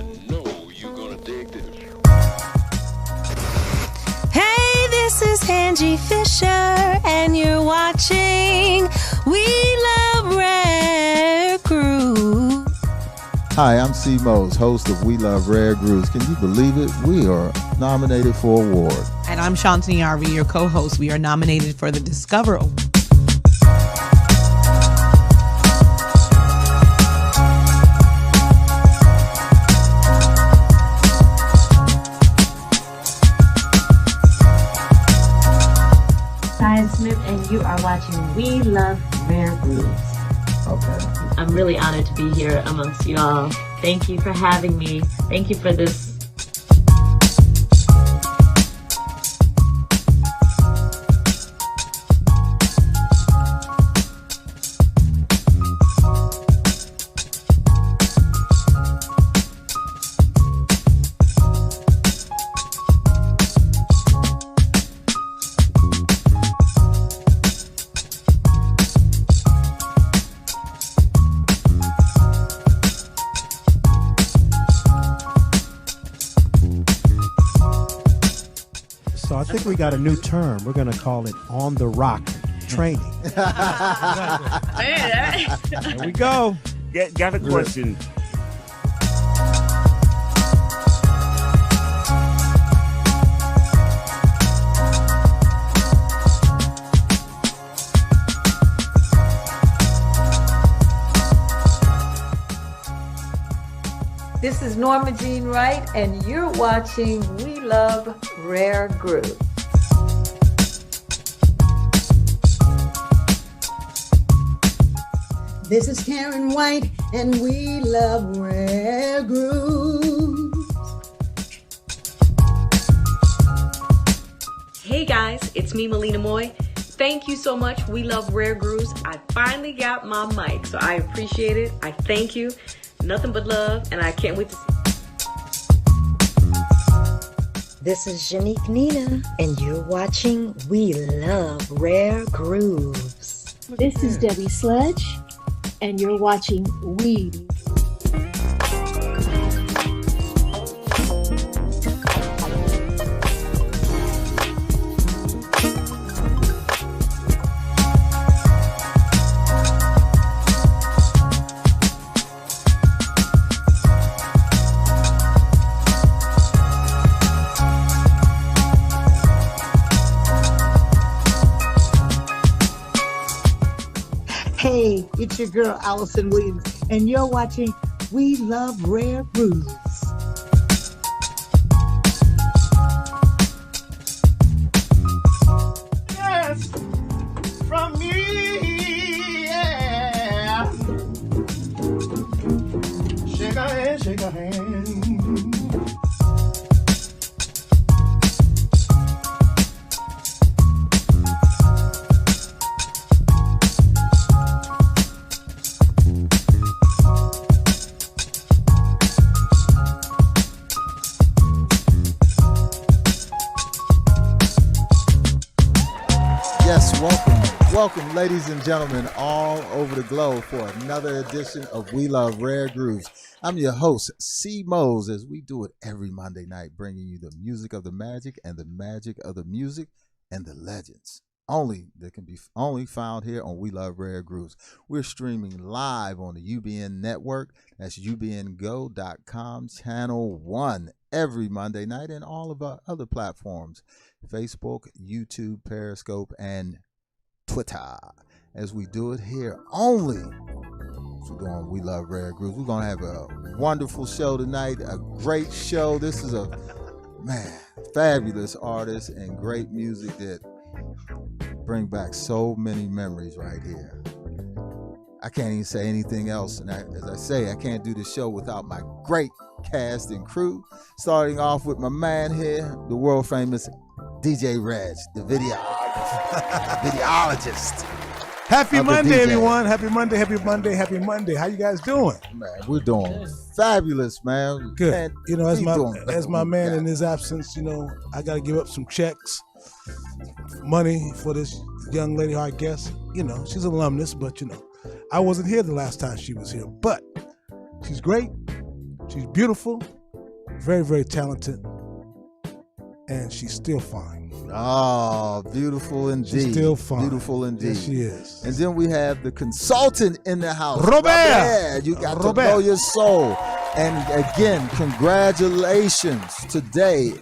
I know you're gonna dig this. Hey, this is Angie Fisher, and you're watching We Love Rare Groove. Hi, I'm C. Mose, host of We Love Rare Grooves. Can you believe it? We are nominated for an award. And I'm Shantini Arvi, your co-host. We are nominated for the Discover Award. Smith, and you are watching We Love Rare Grooves. Okay. I'm really honored to be here amongst you all. Thank you for having me. Thank you for this. I think we got a new term. We're going to call it on the rock training. There we go. Got a question. This is Norma Jean Wright, and you're watching We Love Rare Groove. This is Karen White, and we love Rare Grooves. Hey guys, it's me, Melina Moy. Thank you so much. We love Rare Grooves. I finally got my mic, so I appreciate it. I thank you. Nothing but love, and I can't wait to see. This is Janique Nina, and you're watching We Love Rare Grooves. This is Debbie Sledge, and you're watching We. Hey, it's your girl, Allison Williams, and you're watching We Love Rare Grooves. Yes, from me, yeah. Shake a hand, shake a hand. Welcome, ladies and gentlemen, all over the globe for another edition of We Love Rare Grooves. I'm your host, C. Mose, as we do it every Monday night, bringing you the music of the magic and the magic of the music and the legends. That can be only found here on We Love Rare Grooves. We're streaming live on the UBN network. That's ubngo.com, channel 1, every Monday night, and all of our other platforms, Facebook, YouTube, Periscope, and Twitter, as we do it here only. So we're doing We Love Rare Grooves. We're going to have a wonderful show tonight, a great show. This is a, fabulous artist and great music that bring back so many memories right here. I can't even say anything else. And as I say, I can't do the show without my great cast and crew. Starting off with my man here, the world famous DJ Reg, the videologist. Happy Monday, everyone. Happy Monday, happy Monday, happy Monday. How you guys doing? Man, we're doing fabulous, man. Good. Man, you know, as my man in his absence, you know, I got to give up some checks, money for this young lady, our guest. You know, she's an alumnus, but, you know, I wasn't here the last time she was here. But she's great. She's beautiful, very, very talented, and she's still fine. Oh, beautiful indeed. She's still fine. Beautiful indeed. Yes, she is. And then we have the consultant in the house. Robert. You got to know your soul. And again, congratulations today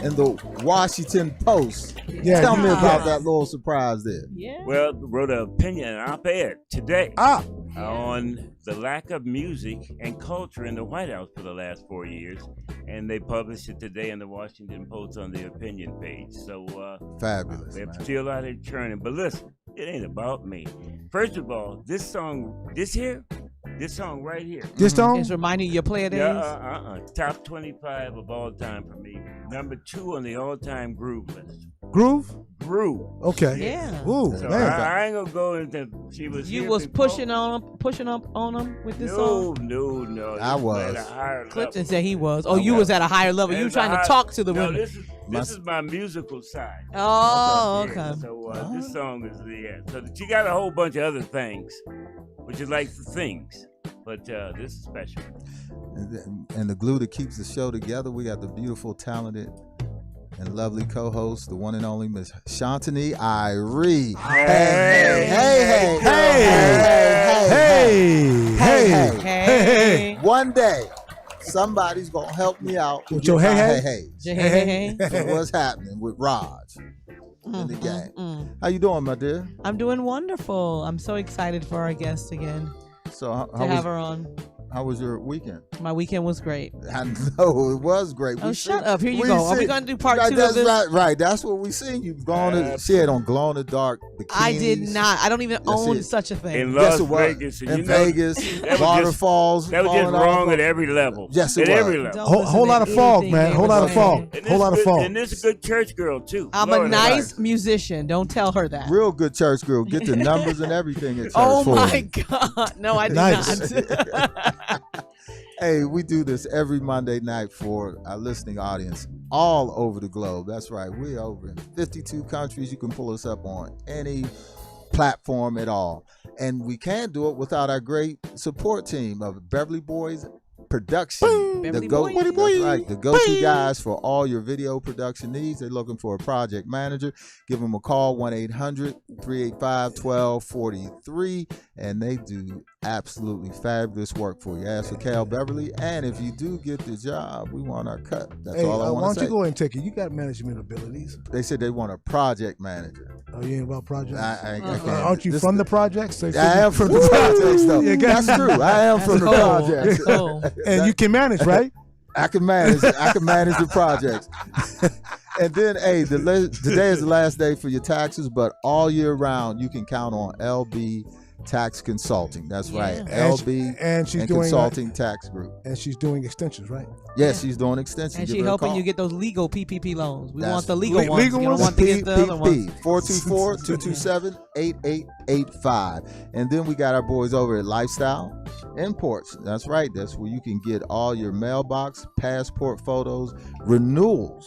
in the Washington Post. Yeah, Tell me about that little surprise there. Yeah. Well, wrote an opinion, an op-ed today on the lack of music and culture in the White House for the last 4 years. And they published it today in the Washington Post on the opinion page. So fabulous. They're still out here churning. But listen, it ain't about me. First of all, this song right here. This song? It's reminding you of your player days? Top 25 of all time for me. Number 2 on the all-time groove list. Groove? Groove. Okay. Yeah. Ooh, So man. I ain't gonna go into You was pushing up on him with this song? No. I was. Clifton said he was. Oh, you was at a higher level. You were trying to talk to the women. This is my musical side. Oh, Yeah, okay. So this song is so she got a whole bunch of other things, which is like the things, but this is special. And the glue that keeps the show together, we got the beautiful, talented, and lovely co-host, the one and only Miss Shantani Irie. Hey. One day, somebody's gonna help me out with your hey. Hey. What's happening with Raj in the game? How you doing, my dear? I'm doing wonderful. I'm so excited for our guest again. So to have her on. How was your weekend? My weekend was great. I know it was great. Shut up! Here you go. Are we gonna do part 2 of this? Right. That's what we seen. You she had on glow in the dark bikinis. I did not. I don't even own such a thing. In Las Vegas, in Vegas, waterfalls. That was just wrong at every level. Yes, it at was. every level. Whole lot of fog, man. Whole lot of fog. And this is a good church girl too. I'm a nice musician. Don't tell her that. Real good church girl. Get the numbers and everything at church. Oh my God! No, I did not. Hey, we do this every Monday night for our listening audience all over the globe. That's right. We're over in 52 countries. You can pull us up on any platform at all. And we can't do it without our great support team of Beverly Boys Production. That's right. The go-to guys for all your video production needs. They're looking for a project manager. Give them a call, 1-800-385-1243. And they do absolutely fabulous work for you. Ask for Cal Beverly. And if you do get the job, we want our cut. That's all I want to say. Why don't you go ahead and take it? You got management abilities. They said they want a project manager. Oh, you ain't about projects? I can't. Aren't you from the projects? I am from the projects, though. Yeah, that's true. I am from the projects. And you can manage, right? I can manage. I can manage the projects. And then, hey, today is the last day for your taxes, but all year round you can count on LB Tax Consulting. That's right. LB and she's doing Consulting Tax Group. And she's doing extensions, right? Yes, she's doing extensions. And she's helping you get those legal PPP loans. We want the legal ones. Legal ones? Want to get the other ones. 424-227-8885. And then we got our boys over at Lifestyle Imports. That's right. That's where you can get all your mailbox, passport photos, renewals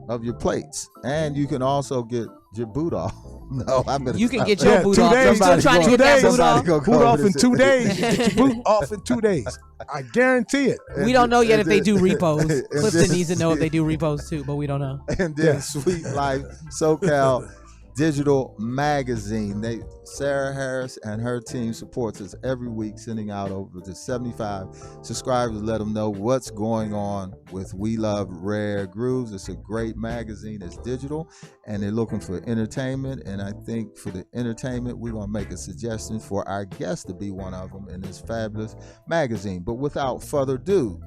of your plates. And you can also get your boot off. No, I better. You can get your boot off. I'm still trying to get that boot off. Boot off in 2 days. Get your boot off in 2 days. I guarantee it. We don't know yet if they do repos. Clifton needs to know if they do repos too, but we don't know. And then Sweet Life SoCal Digital Magazine. Sarah Harris and her team supports us every week, sending out over to 75 subscribers to let them know what's going on with We Love Rare Grooves. It's a great magazine. It's digital, and they're looking for entertainment. And I think for the entertainment, we're going to make a suggestion for our guest to be one of them in this fabulous magazine. But without further ado,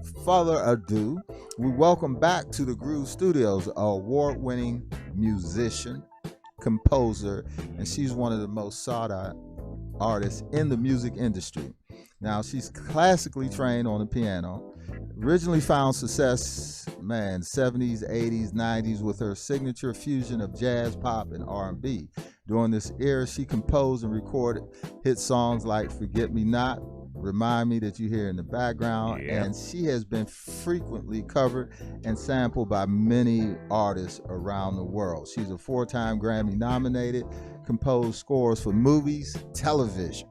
we welcome back to the Groove Studios an award-winning musician, composer, and she's one of the most sought-out artists in the music industry. Now, she's classically trained on the piano, originally found success, 70s, 80s, 90s with her signature fusion of jazz, pop, and R&B. During this era, she composed and recorded hit songs like Forget Me Not, Remind Me That You Hear in the Background, and she has been frequently covered and sampled by many artists around the world. She's a 4-time Grammy nominated, composed scores for movies, television.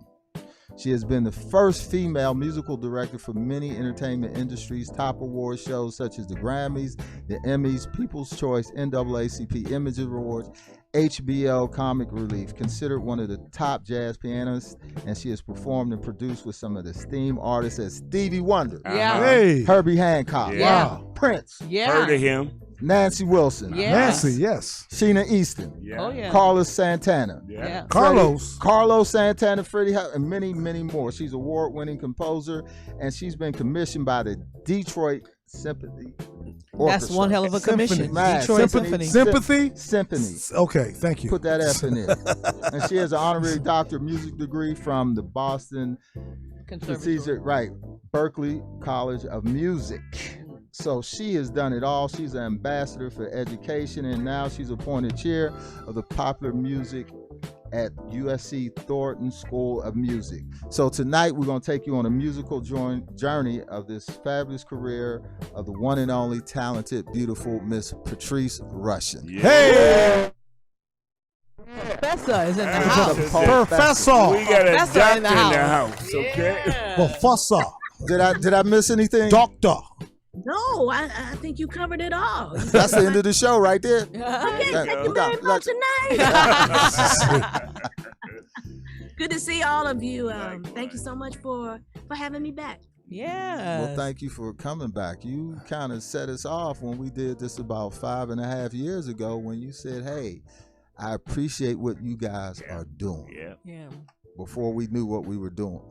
She has been the first female musical director for many entertainment industries, top award shows such as the Grammys, the Emmys, People's Choice, NAACP Image Awards, HBO Comic Relief. Considered one of the top jazz pianists, and she has performed and produced with some of the esteemed artists as Stevie Wonder, Hey. Herbie Hancock, Wow. Prince, Heard of him. Nancy Wilson, Nancy, yes. Sheena Easton, Oh yeah. Carlos Santana, Carlos Santana, Freddie, and many, many more. She's an award-winning composer, and she's been commissioned by the Detroit Symphony Orchestra. That's one hell of a commission. Man, Detroit Symphony. Sympathy? Okay, thank you. Put that F in there. And she has an honorary doctor of music degree from the Boston Conservatory. Berklee College of Music. So she has done it all. She's an ambassador for education, and now she's appointed chair of the popular music at USC Thornton School of Music. So tonight we're going to take you on a musical journey of this fabulous career of the one and only talented, beautiful Miss Patrice Rushen. Hey! Professor is in the house. Professor. We got a Professor doctor in the house. okay? Professor. Did I miss anything? Doctor. No, I think you covered it all. That's the end of the show right there. Okay, thank you very much tonight. Good to see all of you. Thank you so much for having me back. Yeah. Well, thank you for coming back. You kind of set us off when we did this about 5.5 years ago when you said, hey, I appreciate what you guys are doing. Yeah. Before we knew what we were doing.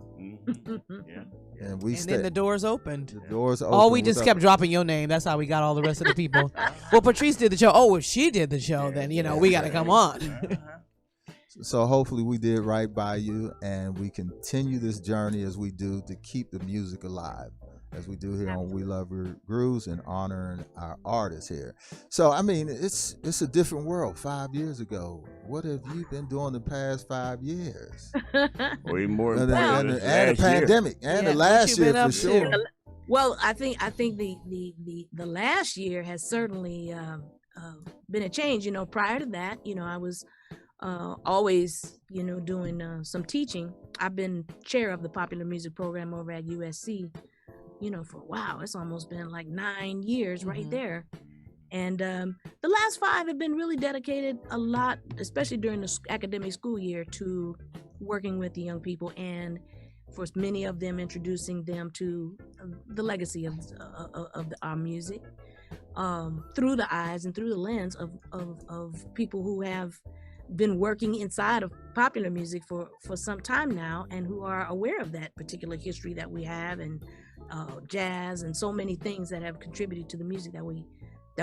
And then the doors opened. The doors opened. Oh, we just kept dropping your name. That's how we got all the rest of the people. Well, Patrice did the show. Oh, if she did the show, then, we got to come on. So hopefully we did right by you, and we continue this journey as we do to keep the music alive, as we do here on We Love Grooves, and honoring our artists here. So, I mean, it's a different world 5 years ago. What have you been doing the past 5 years? Way more and than the pandemic and the last year for sure. Well, I think the last year has certainly been a change. Prior to that, I was always, doing some teaching. I've been chair of the popular music program over at USC, for wow, it's almost been like 9 years right there. And the last 5 have been really dedicated a lot, especially during the academic school year, to working with the young people, and for many of them introducing them to the legacy of our music through the eyes and through the lens of people who have been working inside of popular music for some time now, and who are aware of that particular history that we have, and jazz and so many things that have contributed to the music that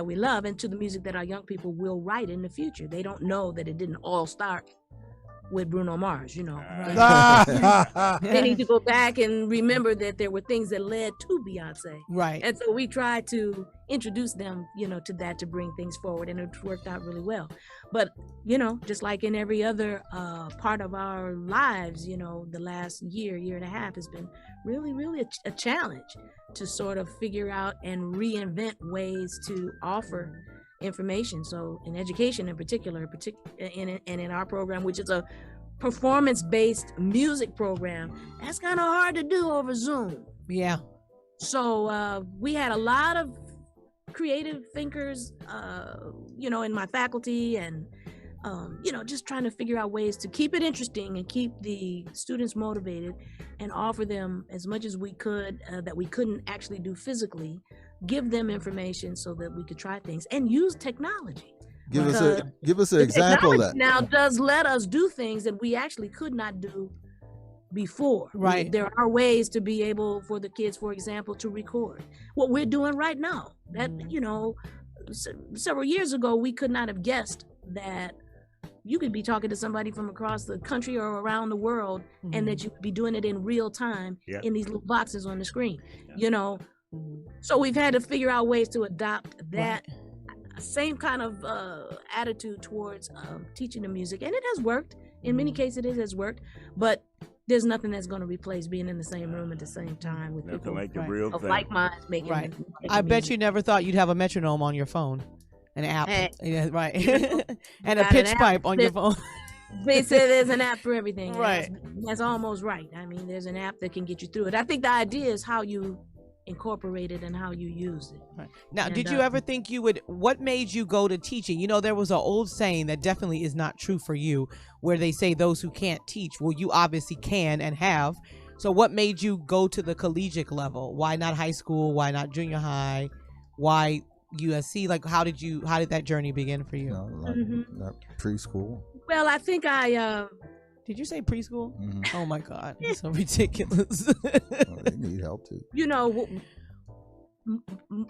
we love, and to the music that our young people will write in the future. They don't know that it didn't all start with Bruno Mars, Right? They need to go back and remember that there were things that led to Beyonce. Right. And so we try to introduce them, to that, to bring things forward, and it's worked out really well. But, just like in every other part of our lives, the last year and a half has been really, really a challenge to sort of figure out and reinvent ways to offer information. So in education in particular, and in our program, which is a performance-based music program, that's kind of hard to do over Zoom. Yeah. So we had a lot of creative thinkers, in my faculty, and just trying to figure out ways to keep it interesting and keep the students motivated, and offer them as much as we could that we couldn't actually do physically, give them information so that we could try things and use technology. Give us an example of that. Now does let us do things that we actually could not do before. Right. There are ways to be able for the kids, for example, to record what we're doing right now. That, several years ago, we could not have guessed that you could be talking to somebody from across the country or around the world, and that you would be doing it in real time in these little boxes on the screen, So we've had to figure out ways to adopt that same kind of attitude towards teaching the music. And it has worked. In many cases, it has worked. But there's nothing that's going to replace being in the same room at the same time with people like the real of thing. like minds making I bet music. you never thought you'd have a metronome on your phone. An app. Hey. Yeah, right. You And a got pitch an app pipe on your that- phone. They say there's an app for everything. Right. That's almost right. I mean, there's an app that can get you through it. I think the idea is how you incorporate it and how you use it. Right. Now, And, did you ever think you would, what made you go to teaching? You know, there was an old saying that definitely is not true for you, where they say those who can't teach. Well, you obviously can and have. So what made you go to the collegiate level? Why not high school? Why not junior high? Why USC? Like, how did that journey begin for you? Not preschool. Well, I think did you say preschool? Mm-hmm. Oh my God, it's so ridiculous. They need help too. You know,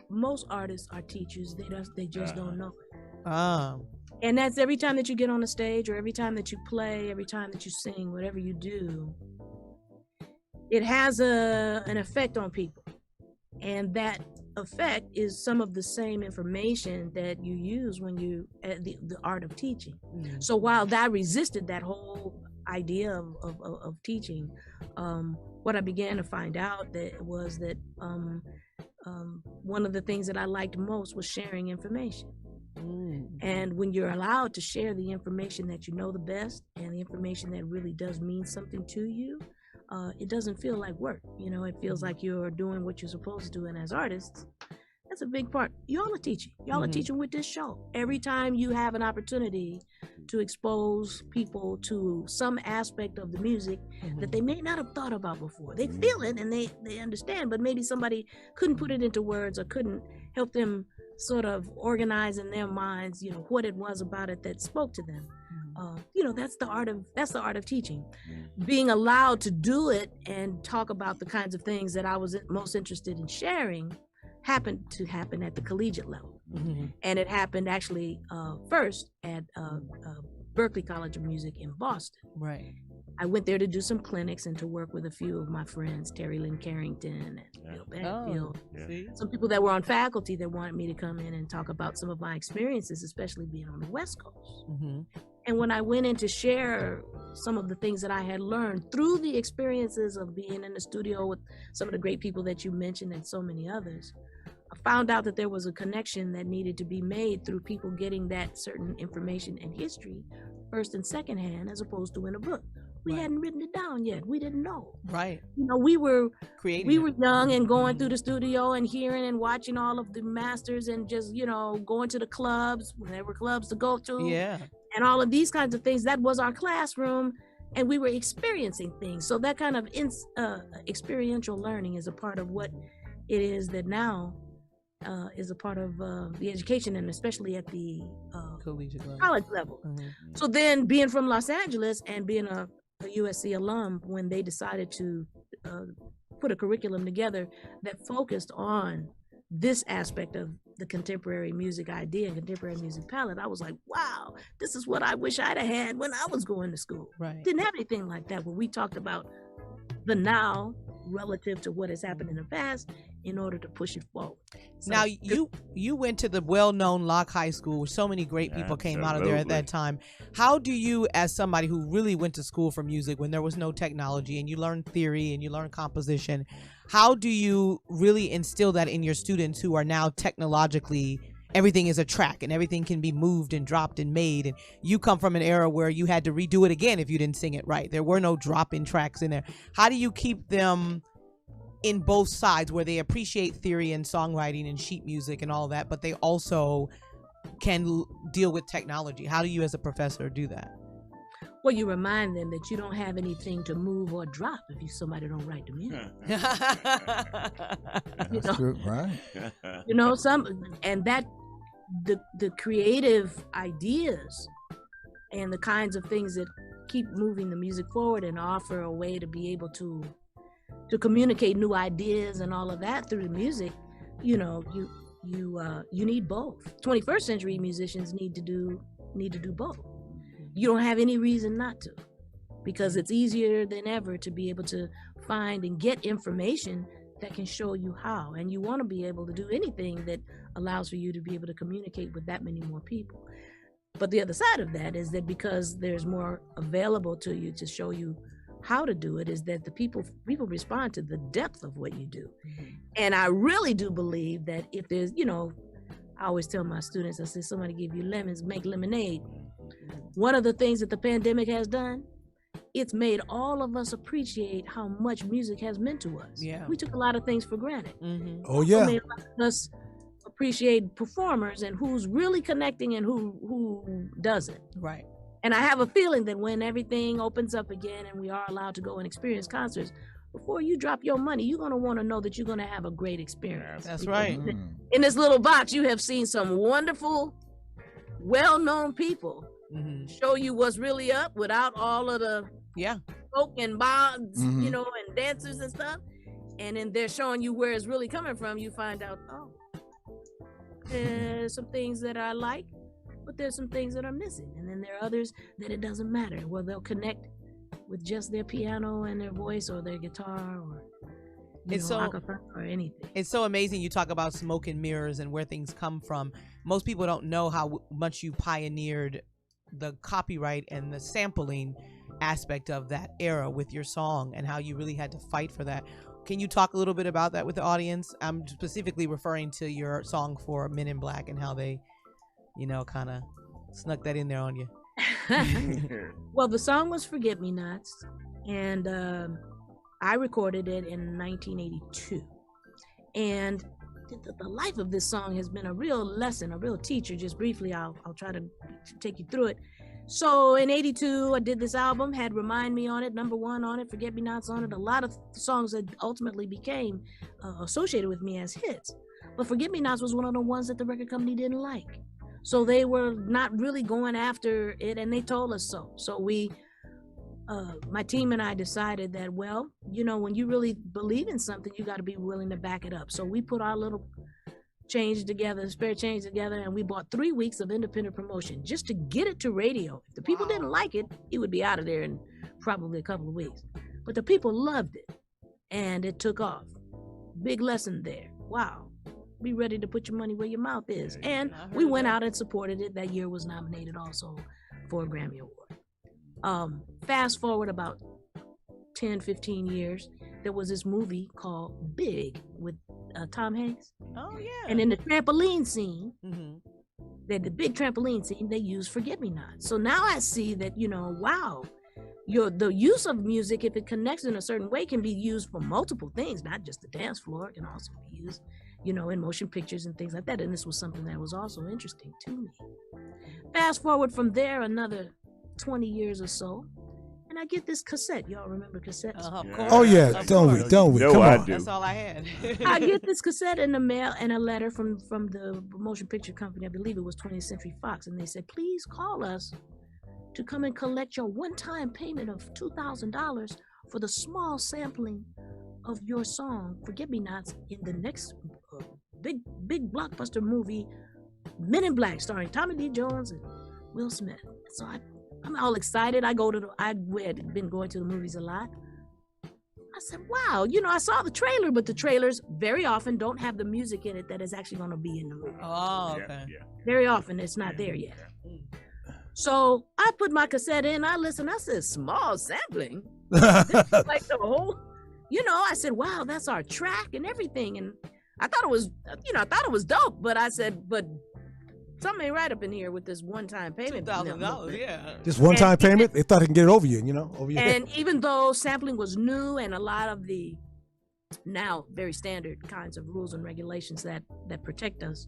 most artists are teachers. They just don't know it. And that's every time that you get on the stage, or every time that you play, every time that you sing, whatever you do, it has an effect on people. And that effect is some of the same information that you use when you the art of teaching. So while I resisted that whole idea of teaching, what I began to find out was that one of the things that I liked most was sharing information. And when you're allowed to share the information that you know the best, and the information that really does mean something to you, it doesn't feel like work. You know, it feels like you're doing what you're supposed to do. And as artists, that's a big part. Y'all are teaching. Y'all are teaching with this show. Every time you have an opportunity to expose people to some aspect of the music that they may not have thought about before. They feel it and they understand, but maybe somebody couldn't put it into words or couldn't help them sort of organize in their minds, you know, what it was about it that spoke to them. You know, that's the art of teaching. Being allowed to do it and talk about the kinds of things that I was most interested in sharing happened to happen at the collegiate level. And it happened actually first at Berklee College of Music in Boston. Right. I went there to do some clinics and to work with a few of my friends, Terry Lynn Carrington and Bill Banfield. Some people that were on faculty that wanted me to come in and talk about some of my experiences, especially being on the West Coast. And when I went in to share some of the things that I had learned through the experiences of being in the studio with some of the great people that you mentioned and so many others, I found out that there was a connection that needed to be made through people getting that certain information and history first and second hand, as opposed to in a book. We hadn't written it down yet. We didn't know. Right. You know, we were creating. Young and going through the studio and hearing and watching all of the masters and just, you know, going to the clubs when there were clubs to go to. Yeah. And all of these kinds of things. That was our classroom, and we were experiencing things. So that kind of experiential learning is a part of what it is that now is a part of the education, and especially at the college level. So then being from Los Angeles and being a USC alum, when they decided to put a curriculum together that focused on this aspect of the contemporary music idea and contemporary music palette, I was like, wow, this is what I wish I'd have had when I was going to school. Right. Didn't have anything like that, where we talked about the now relative to what has happened in the past in order to push it forward. So, now you went to the well-known Locke High School, where so many great people came out of there at that time. How do you, as somebody who really went to school for music when there was no technology, and you learned theory and you learned composition, how do you really instill that in your students who are now technologically, everything is a track and everything can be moved and dropped and made, and you come from an era where you had to redo it again if you didn't sing it right? There were no drop-in tracks in there. How do you keep them in both sides, where they appreciate theory and songwriting and sheet music and all that, but they also can deal with technology? How do you as a professor do that? Well, you remind them that you don't have anything to move or drop if somebody don't write the music. That's true, right? You know, the creative ideas and the kinds of things that keep moving the music forward and offer a way to be able to communicate new ideas and all of that through the music, you know, you need both. 21st century musicians need to do both. You don't have any reason not to, because it's easier than ever to be able to find and get information that can show you how. And you want to be able to do anything that allows for you to be able to communicate with that many more people. But the other side of that is that because there's more available to you to show you how to do it, is that the people respond to the depth of what you do. And I really do believe that if there's, you know, I always tell my students, I say, somebody give you lemons, make lemonade. One of the things that the pandemic has done, it's made all of us appreciate how much music has meant to us. Yeah. We took a lot of things for granted. Oh yeah. It made us appreciate performers and who's really connecting and who doesn't. Right. And I have a feeling that when everything opens up again and we are allowed to go and experience concerts, before you drop your money, you're going to want to know that you're going to have a great experience. That's right. In this little box, you have seen some wonderful, well-known people show you what's really up without all of the smoke and bombs, you know, and dancers and stuff. And then they're showing you where it's really coming from. You find out, oh, there's some things that I like, but there's some things that are missing. And then there are others that it doesn't matter. Well, they'll connect with just their piano and their voice or their guitar or acapella or anything. It's so amazing you talk about smoke and mirrors and where things come from. Most people don't know how much you pioneered the copyright and the sampling aspect of that era with your song and how you really had to fight for that. Can you talk a little bit about that with the audience? I'm specifically referring to your song for Men in Black and how they, you know, kind of snuck that in there on you. Well, the song was Forget Me Nots, and I recorded it in 1982. And the life of this song has been a real lesson, a real teacher. Just briefly, I'll try to take you through it. So in 82, I did this album, had Remind Me on it, number 1 on it, Forget Me Nots on it, a lot of songs that ultimately became associated with me as hits. But Forget Me Nots was one of the ones that the record company didn't like. So they were not really going after it, and they told us so. So we, my team and I decided that, well, you know, when you really believe in something, you got to be willing to back it up. So we put our little spare change together, and we bought 3 weeks of independent promotion just to get it to radio. If the people didn't like it, it would be out of there in probably a couple of weeks. But the people loved it, and it took off. Big lesson there. Wow. Be ready to put your money where your mouth is. And we went out and supported it. That year was nominated also for a Grammy Award. Fast forward about 10, 15 years, there was this movie called Big with Tom Hanks. Oh, yeah. And in the trampoline scene, the big trampoline scene, they used Forget Me Not. So now I see that, you know, wow, the use of music, if it connects in a certain way, can be used for multiple things, not just the dance floor. It can also be used, you know, in motion pictures and things like that. And this was something that was also interesting to me. Fast forward from there another 20 years or so, and I get this cassette. Y'all remember cassettes? Of course. Oh yeah, don't we? No, Come I on. do. That's all I had. I get this cassette in the mail and a letter from the motion picture company. I believe it was 20th Century Fox, and they said, please call us to come and collect your one-time payment of $2,000 for the small sampling of your song Forget Me Nots in the next big blockbuster movie, Men in Black, starring Tommy Lee Jones and Will Smith. So I'm all excited. I had been going to the movies a lot. I said, wow, you know, I saw the trailer, but the trailers very often don't have the music in it that is actually going to be in the movie. Oh, okay. Yeah. Very often it's not there yet. So I put my cassette in, I listened, I said, small sampling? This is like the whole, you know, I said, wow, that's our track and everything. And I thought it was, you know, I thought it was dope, but I said, but something ain't right up in here with this one-time payment. $2,000, yeah. Just one-time payment? They thought they can get it over you, you know? Over your head. And even though sampling was new and a lot of the now very standard kinds of rules and regulations that protect us,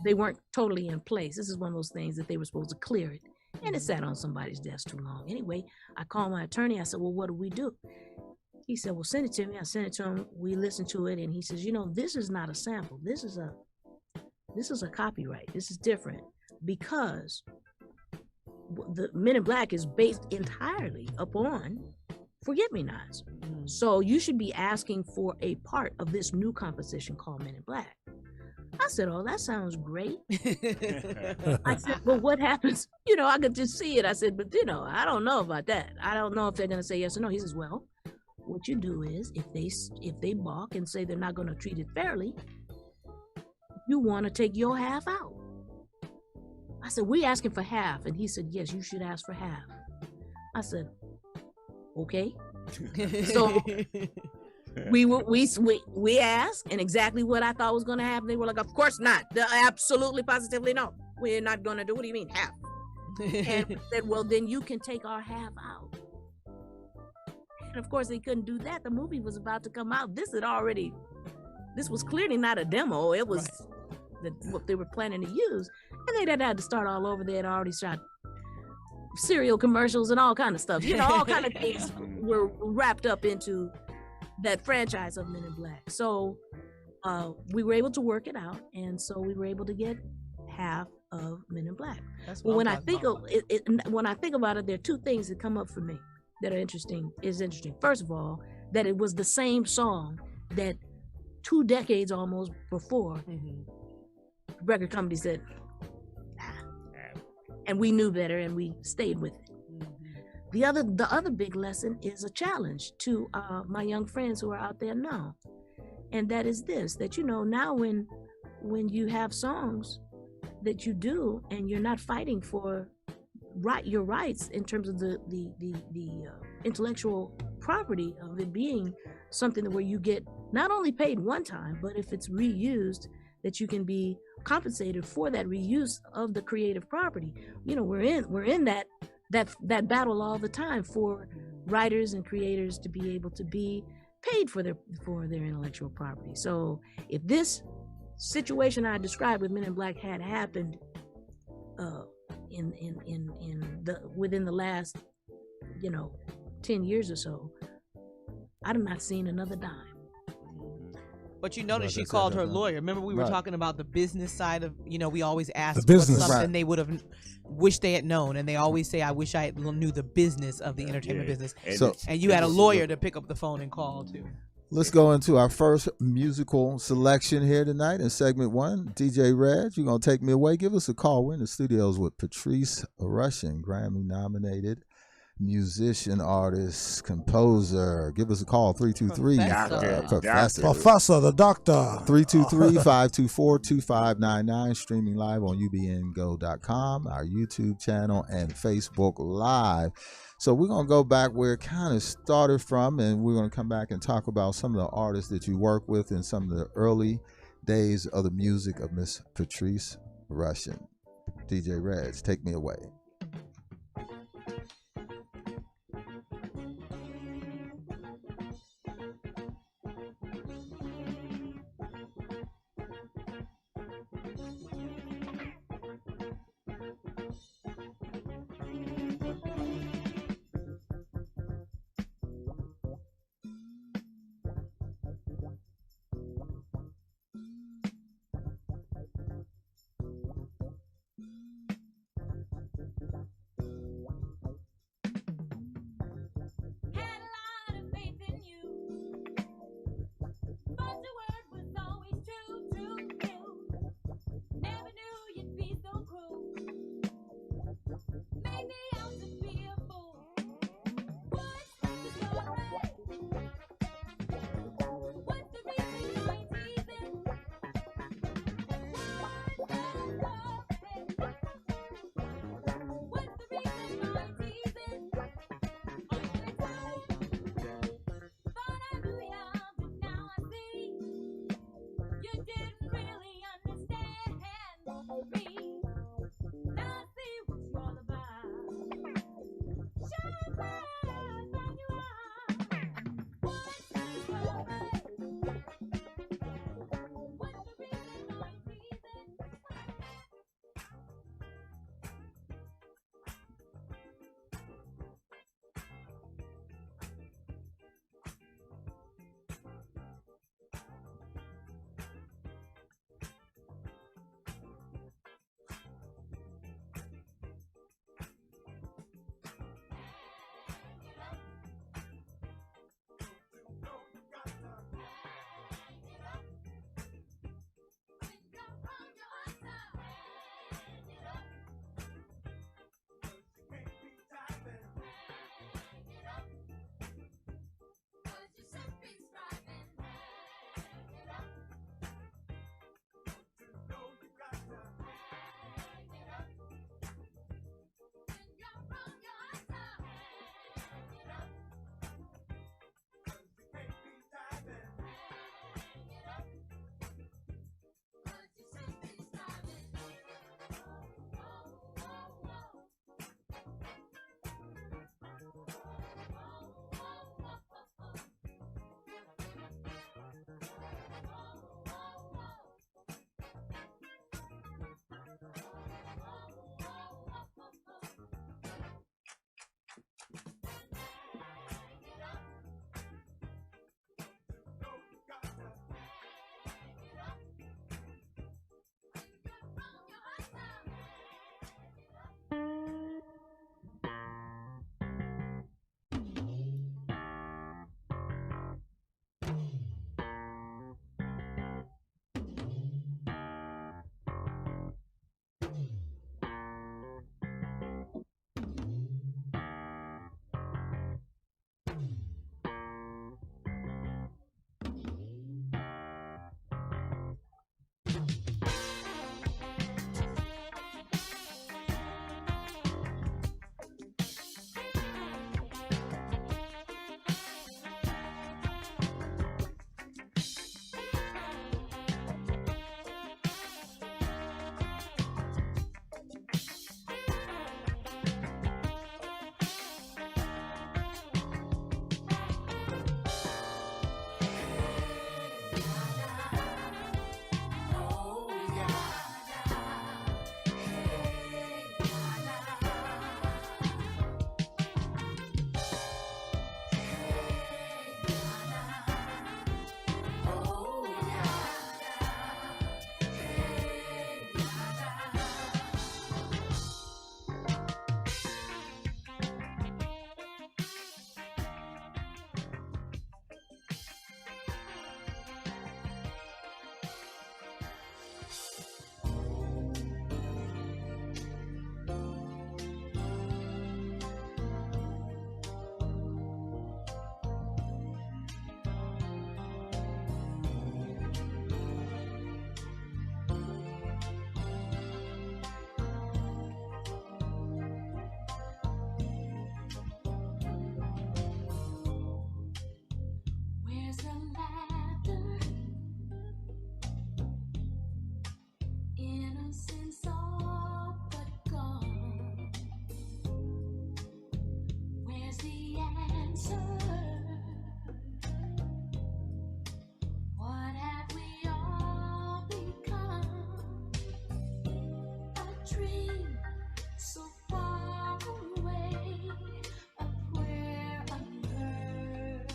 they weren't totally in place. This is one of those things that they were supposed to clear it. And it sat on somebody's desk too long. Anyway, I called my attorney. I said, well, what do we do? He said, well, send it to me. I sent it to him. We listened to it. And he says, you know, this is not a sample. This is a copyright. This is different because the Men in Black is based entirely upon Forget Me Nots. So you should be asking for a part of this new composition called Men in Black. I said, oh, that sounds great. I said, well, what happens? You know, I could just see it. I said, but, you know, I don't know about that. I don't know if they're going to say yes or no. He says, well, what you do is if they balk and say they're not going to treat it fairly, you want to take your half out. I said, we asking for half. And he said, yes, you should ask for half. I said, okay. So we asked, and exactly what I thought was going to happen. They were like, of course not. Absolutely, positively no. We're not going to do. What do you mean half? And we said, well, then you can take our half out. And of course, they couldn't do that. The movie was about to come out. This was clearly not a demo. It was what they were planning to use. And they'd had to start all over. They had already shot cereal commercials and all kind of stuff. All kind of things were wrapped up into that franchise of Men in Black. So we were able to work it out. And so we were able to get half of Men in Black. Well, when I think about it, there are two things that come up for me that are interesting. First of all, that it was the same song that 2 decades almost before record company said, and we knew better and we stayed with it. The other big lesson is a challenge to my young friends who are out there now. And that is this, that now when you have songs that you do and you're not fighting for your rights in terms of the intellectual property of it being something where you get not only paid one time, but if it's reused, that you can be compensated for that reuse of the creative property. We're in that battle all the time for writers and creators to be able to be paid for their intellectual property. So if this situation I described with Men in Black had happened within the last 10 years or so, I'd have not seen another dime. But you notice she called her lawyer. Remember we were talking about the business side of, we always ask the business. Something they would have wished they had known. And they always say, I wish I knew the business of the entertainment business. And you had a lawyer to pick up the phone and call too. Let's go into our first musical selection here tonight in segment 1. DJ Reg, you're going to take me away. Give us a call. We're in the studios with Patrice Rushen, Grammy nominated musician, artist, composer. Give us a call, 323 Professor, the doctor. 323-524-2599, streaming live on ubngo.com, our YouTube channel, and Facebook Live. So we're going to go back where it kind of started from, and we're going to come back and talk about some of the artists that you work with in some of the early days of the music of Miss Patrice Rushen. DJ Reg, take me away. What have we all become? A dream so far away, a prayer unheard.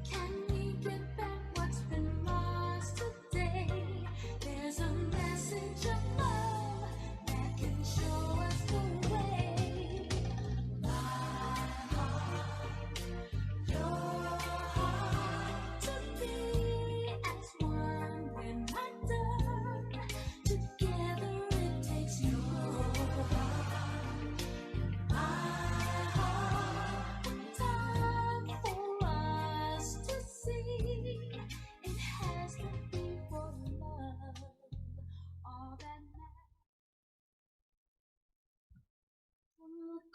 Can we get back what's been lost today? There's a message of love that can show us the way. My heart, your heart, to be as one when I'm done. Together it takes your heart, my heart. Time for us to see. It has to be for love. All that matters.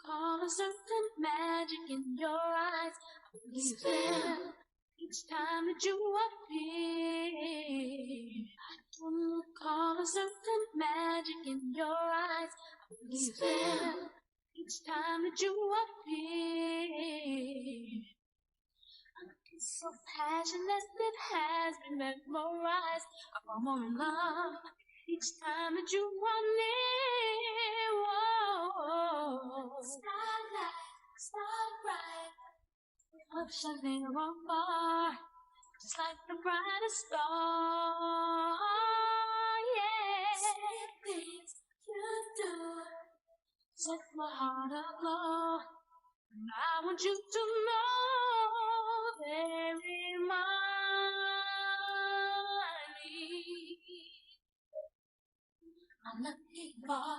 Call a certain magic in your eyes. We spell each time that you appear. Call a certain magic in your eyes. We spell each time that you appear. It's so passionate it has been memorized. I'm more in love each time that you are near. Whoa. Start right. Love shining afar, just like the brightest star. Yeah. Sweet things you do set my heart aglow. And I want you to know they remind me I'm looking for.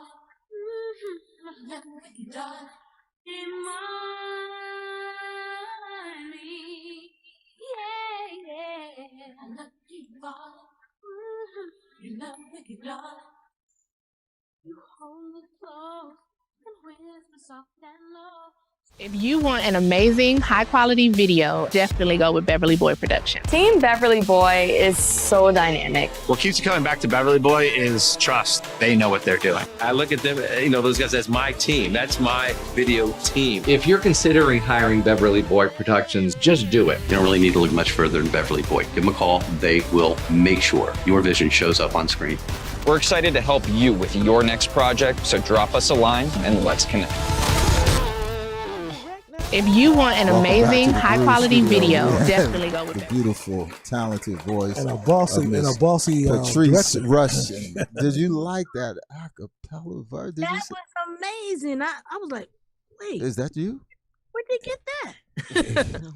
I'm looking dark. Remind me, yeah. I'm looking for. You love me, dark. You hold me close and whisper soft and low. If you want an amazing, high-quality video, definitely go with Beverly Boy Productions. Team Beverly Boy is so dynamic. What keeps you coming back to Beverly Boy is trust. They know what they're doing. I look at them, those guys as my team. That's my video team. If you're considering hiring Beverly Boy Productions, just do it. You don't really need to look much further than Beverly Boy. Give them a call. They will make sure your vision shows up on screen. We're excited to help you with your next project, so drop us a line and let's connect. If you want an amazing, high-quality video, definitely go with the beautiful, talented voice and a bossy Patrice director. Rushen. Did you like that acapella verse? That was amazing. I was like, wait, is that you? Where'd they get that?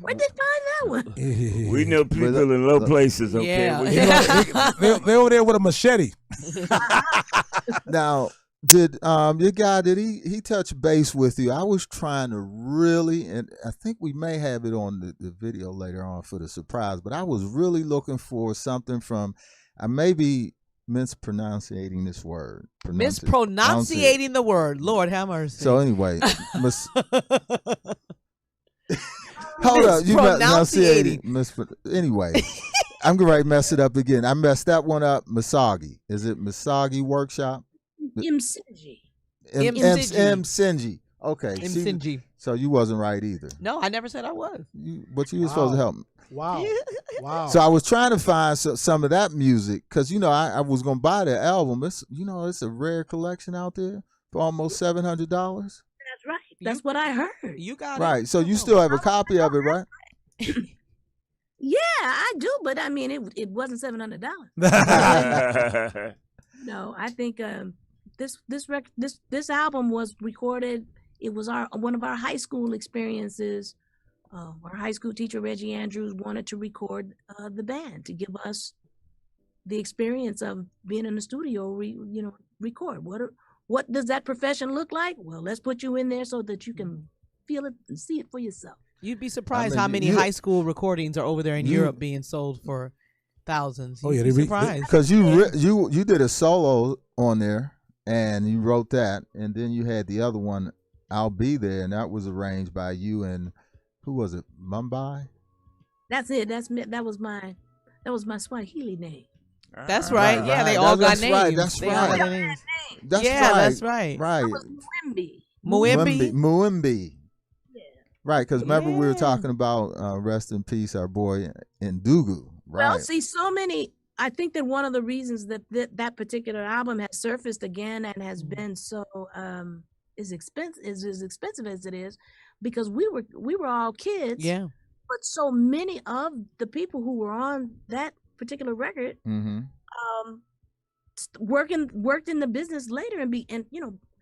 Where'd they find that one? We know people in low places, okay? Yeah. They over there with a machete. Now, did your guy, did he touch base with you? I was trying to really, and I think we may have it on the video later on for the surprise, but I was really looking for something from, I may be mispronouncing this word. Mispronunciating the word. Lord have mercy. So anyway, hold up, you mispronouncing. Anyway, I'm going to mess it up again. I messed that one up. Misagi. Is it Misagi Workshop? Msinji. Msinji. Okay. Msinji. So you wasn't right either. No, I never said I was. But you were supposed to help me. Wow. Wow. So I was trying to find some of that music because, I was going to buy the album. It's, it's a rare collection out there for almost $700. That's right. That's what I heard. You got it. Right. So you still have a copy of it, right? Yeah, I do. But I mean, it wasn't $700. No, I think this album was recorded. It was one of our high school experiences. Our high school teacher Reggie Andrews wanted to record the band to give us the experience of being in the studio. Record. What does that profession look like? Well, let's put you in there so that you can feel it and see it for yourself. You'd be surprised how many high school recordings are over there in Europe being sold for thousands. Oh yeah, because you did a solo on there and you wrote that, and then you had the other one, "I'll Be There," and that was arranged by you and who was it? Mumbai. That's it. That was my Swahili name. That's right. Yeah, they all got names. That's they right. All got names. That's yeah, right. That's right. Right. That was Wimby. Muimbi. Right, because remember we were talking about rest in peace, our boy Ndugu. Right. Well, see, so many. I think that one of the reasons that that particular album has surfaced again and has been so as expensive as it is, because we were all kids. Yeah. But so many of the people who were on that particular record, worked in the business later and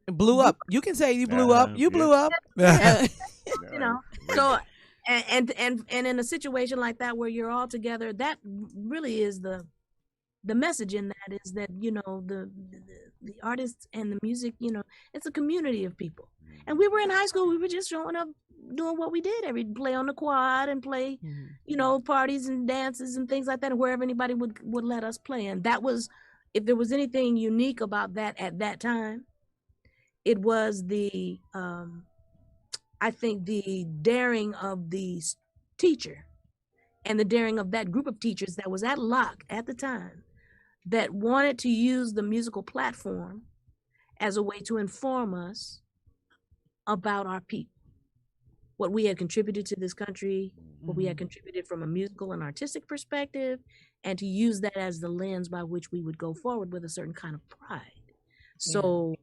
blew up. You can say you blew up. You blew up. You know, so and in a situation like that where you're all together, that really is the message in that, is that, you know, the artists and the music, you know, it's a community of people. And we were in high school, we were just showing up, doing what we did, play on the quad and play, you know, parties and dances and things like that, and wherever anybody would let us play. And that was, if there was anything unique about that at that time, it was the I think the daring of the teacher and the daring of that group of teachers that was at Locke at the time, that wanted to use the musical platform as a way to inform us about our people, what we had contributed to this country, what we had contributed from a musical and artistic perspective, and to use that as the lens by which we would go forward with a certain kind of pride. So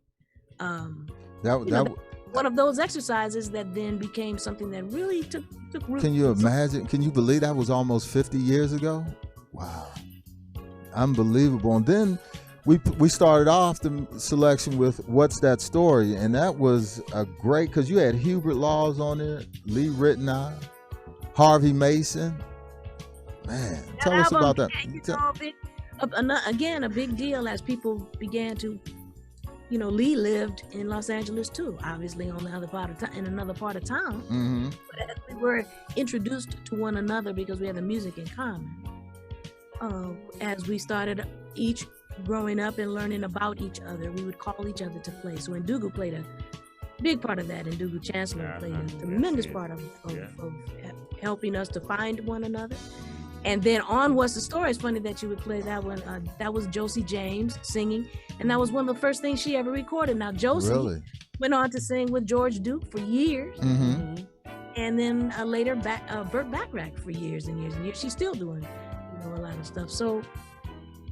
one of those exercises that then became something that really took root. Can you imagine? Can you believe that was almost 50 years ago? Wow. Unbelievable. And then we started off the selection with What's That Story? And that was a great, because you had Hubert Laws on there, Lee Ritenour, Harvey Mason. Man, tell us about that. Again, a big deal as people began to, you know, Lee lived in Los Angeles too, obviously on the other part of in another part of town. But as we were introduced to one another because we had the music in common, as we started each growing up and learning about each other, we would call each other to play. So Ndugu played a big part of that, and Ndugu Chancellor played a tremendous part of helping us to find one another. And then on What's the Story? It's funny that you would play that one. That was Josie James singing, and that was one of the first things she ever recorded. Now Josie went on to sing with George Duke for years, and then later Burt Bacharach for years and years and years. She's still doing, you know, a lot of stuff. So,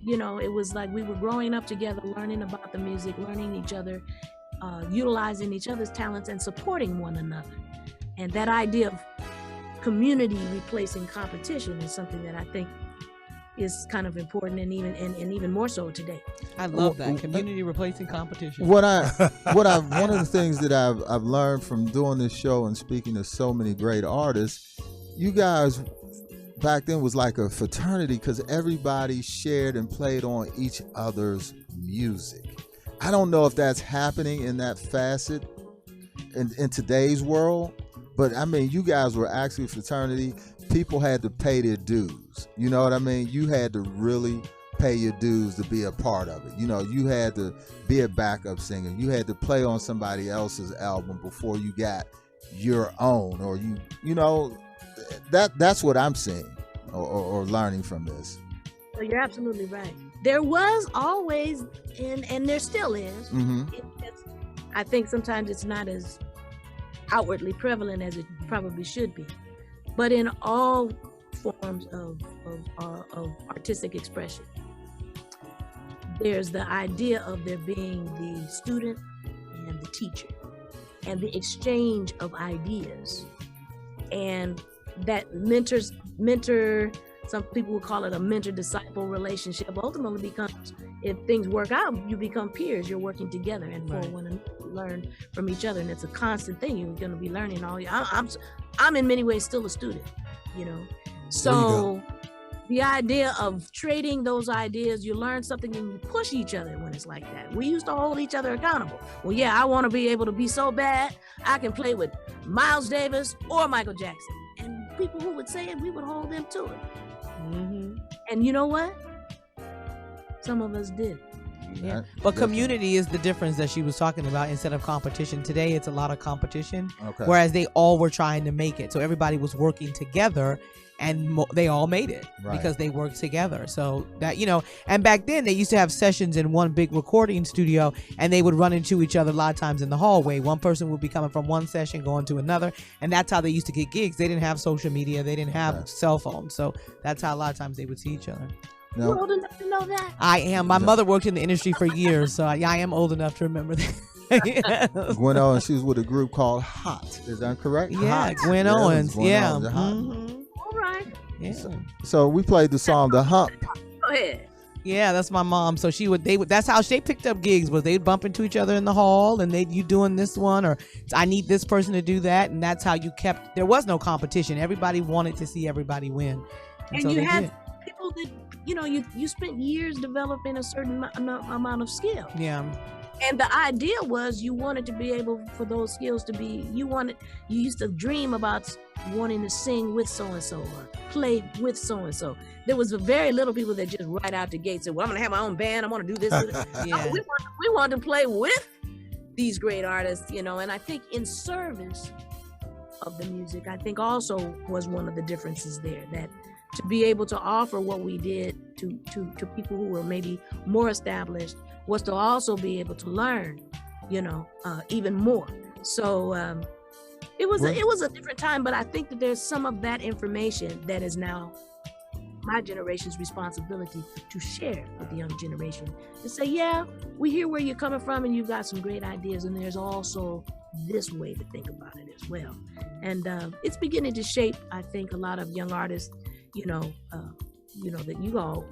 you know, it was like we were growing up together, learning about the music, learning each other, utilizing each other's talents, and supporting one another. And that idea of community replacing competition is something that I think is kind of important, and even more so today. I love that, community replacing competition. One of the things that I've learned from doing this show and speaking to so many great artists, you guys back then was like a fraternity, because everybody shared and played on each other's music. I don't know if that's happening in that facet in today's world. But I mean, you guys were actually a fraternity. People had to pay their dues. You know what I mean? You had to really pay your dues to be a part of it. You know, you had to be a backup singer. You had to play on somebody else's album before you got your own, or you know, that's what I'm seeing or learning from this. So you're absolutely right. There was always, and there still is. I think sometimes it's not as outwardly prevalent as it probably should be, but in all forms of artistic expression, there's the idea of there being the student and the teacher, and the exchange of ideas, and that mentor. Some people would call it a mentor-disciple relationship. Ultimately becomes, if things work out, you become peers. You're working together, and for one another, learn from each other, and it's a constant thing. You're going to be learning all. I'm in many ways still a student, you know. So the idea of trading those ideas, you learn something and you push each other when it's like that. We used to hold each other accountable. Well, yeah, I want to be able to be so bad I can play with Miles Davis or Michael Jackson, and people who would say it, we would hold them to it. And you know what? Some of us did. Yeah. But community is the difference that she was talking about. Instead of competition today, it's a lot of competition. Okay. Whereas they all were trying to make it, so everybody was working together, and they all made it because they worked together. So that, you know, and back then they used to have sessions in one big recording studio, and they would run into each other a lot of times in the hallway. One person would be coming from one session going to another, and that's how they used to get gigs. They didn't have social media, they didn't have cell phones, so that's how a lot of times they would see each other. You old enough to know that? I am. My mother worked in the industry for years, so I am old enough to remember that. Gwen Owens, she was with a group called Hot. Is that correct? Yeah, Hot. Gwen Owens. Gwen Yeah. Owens, Hot. All right. Yeah. So we played the song "The Hump." Go ahead. Yeah, that's my mom. So that's how they picked up gigs, was they'd bump into each other in the hall, and you doing this one, or I need this person to do that, and that's how you kept. There was no competition. Everybody wanted to see everybody win, And so you they had did. people that, you know, you spent years developing a certain amount of skill. Yeah. And the idea was you wanted to be able for those skills to be, you used to dream about wanting to sing with so-and-so or play with so-and-so. There was very little people that just right out the gate said, well, I'm going to have my own band. I'm going to do this. Yeah. No, we want to play with these great artists, you know, and I think in service of the music, I think also was one of the differences there, that to be able to offer what we did to people who were maybe more established was to also be able to learn, you know, even more. So it was a different time, but I think that there's some of that information that is now my generation's responsibility to share with the young generation, to say, yeah, we hear where you're coming from and you've got some great ideas, and there's also this way to think about it as well. And it's beginning to shape, I think, a lot of young artists, you know, that you all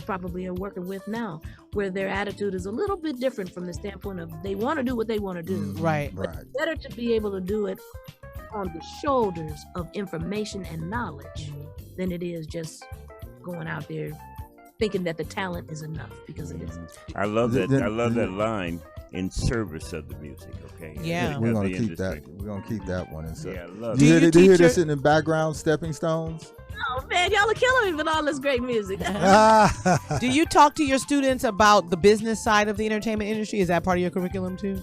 probably are working with now, where their attitude is a little bit different from the standpoint of they want to do what they want to do. Right. But it's better to be able to do it on the shoulders of information and knowledge than it is just going out there thinking that the talent is enough, because it isn't. I love that. I love that line, in service of the music. Okay. Yeah. We're gonna keep that. We're gonna keep that one. Yeah, I love Do you it. hear this in the background? Stepping Stones. Oh man, y'all are killing me with all this great music. Do you talk to your students about the business side of the entertainment industry? Is that part of your curriculum too?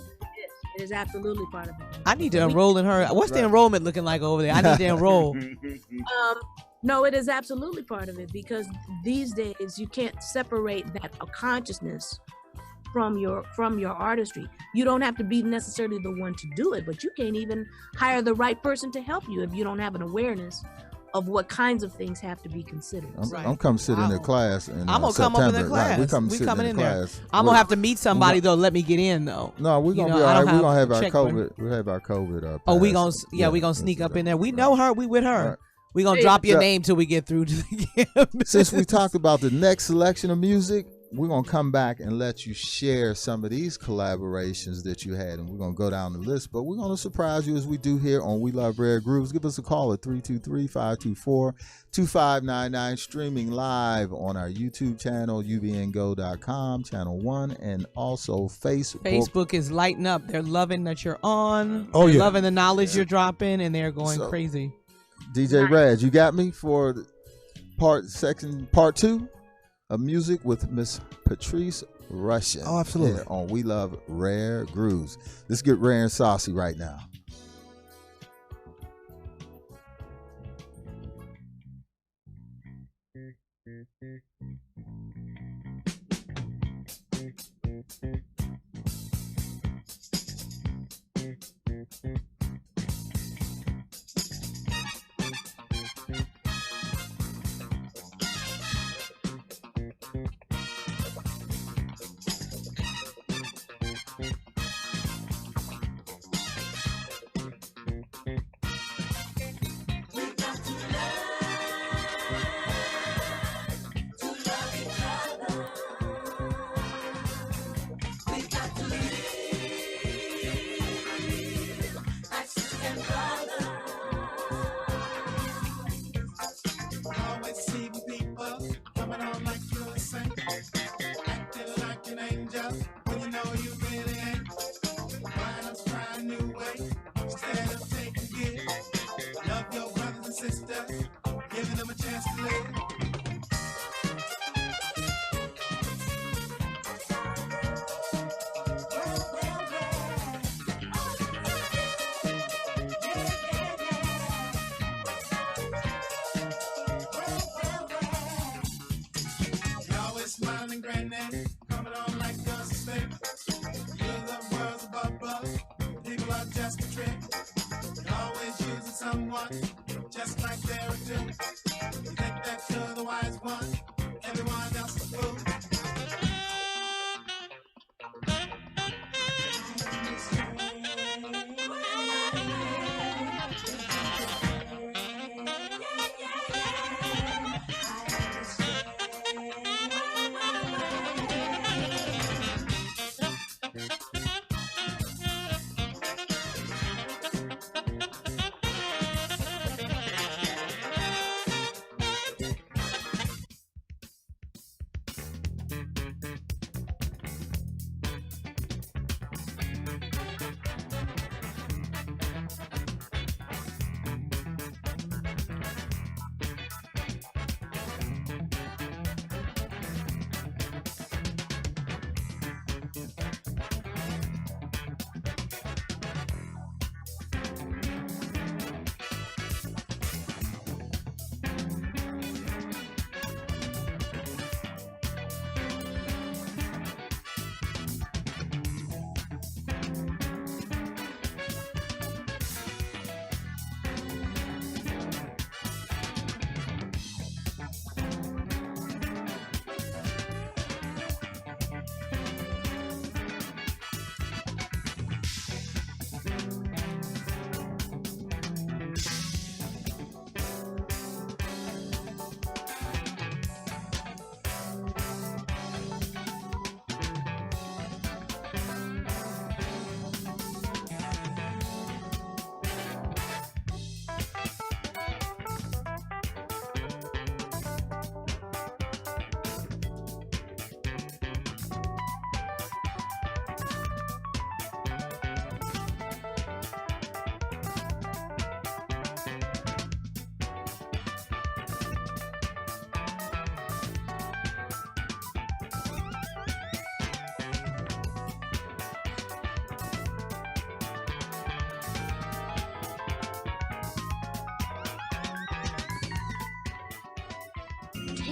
It is absolutely part of it. I need to enroll in her. What's the enrollment looking like over there? I need to enroll. No, it is absolutely part of it, because these days you can't separate that consciousness from your artistry. You don't have to be necessarily the one to do it, but you can't even hire the right person to help you if you don't have an awareness of what kinds of things have to be considered. I'm come sit in the class. In, I'm gonna come up in the class. Right, we coming in there. Class. I'm gonna have to meet somebody though. Let me get in though. No, we're gonna be all right. We're gonna have our COVID. We have our COVID. Oh, we gonna we gonna sneak up in there. We know her. We with her. Right. We gonna drop your name till we get through to the Since we talked about the next selection of music, we're going to come back and let you share some of these collaborations that you had, and we're going to go down the list, but we're going to surprise you as we do here on We Love Rare Grooves. Give us a call at 323-524-2599, streaming live on our YouTube channel, ubngo.com, channel 1, and also Facebook. Facebook is lighting up. They're loving that you're on. Oh, they're yeah. loving the knowledge you're dropping, and they're going crazy. DJ Raj, you got me for part 2 of music with Miss Patrice Rushen. Oh, absolutely. Here on We Love Rare Grooves. Let's get rare and saucy right now.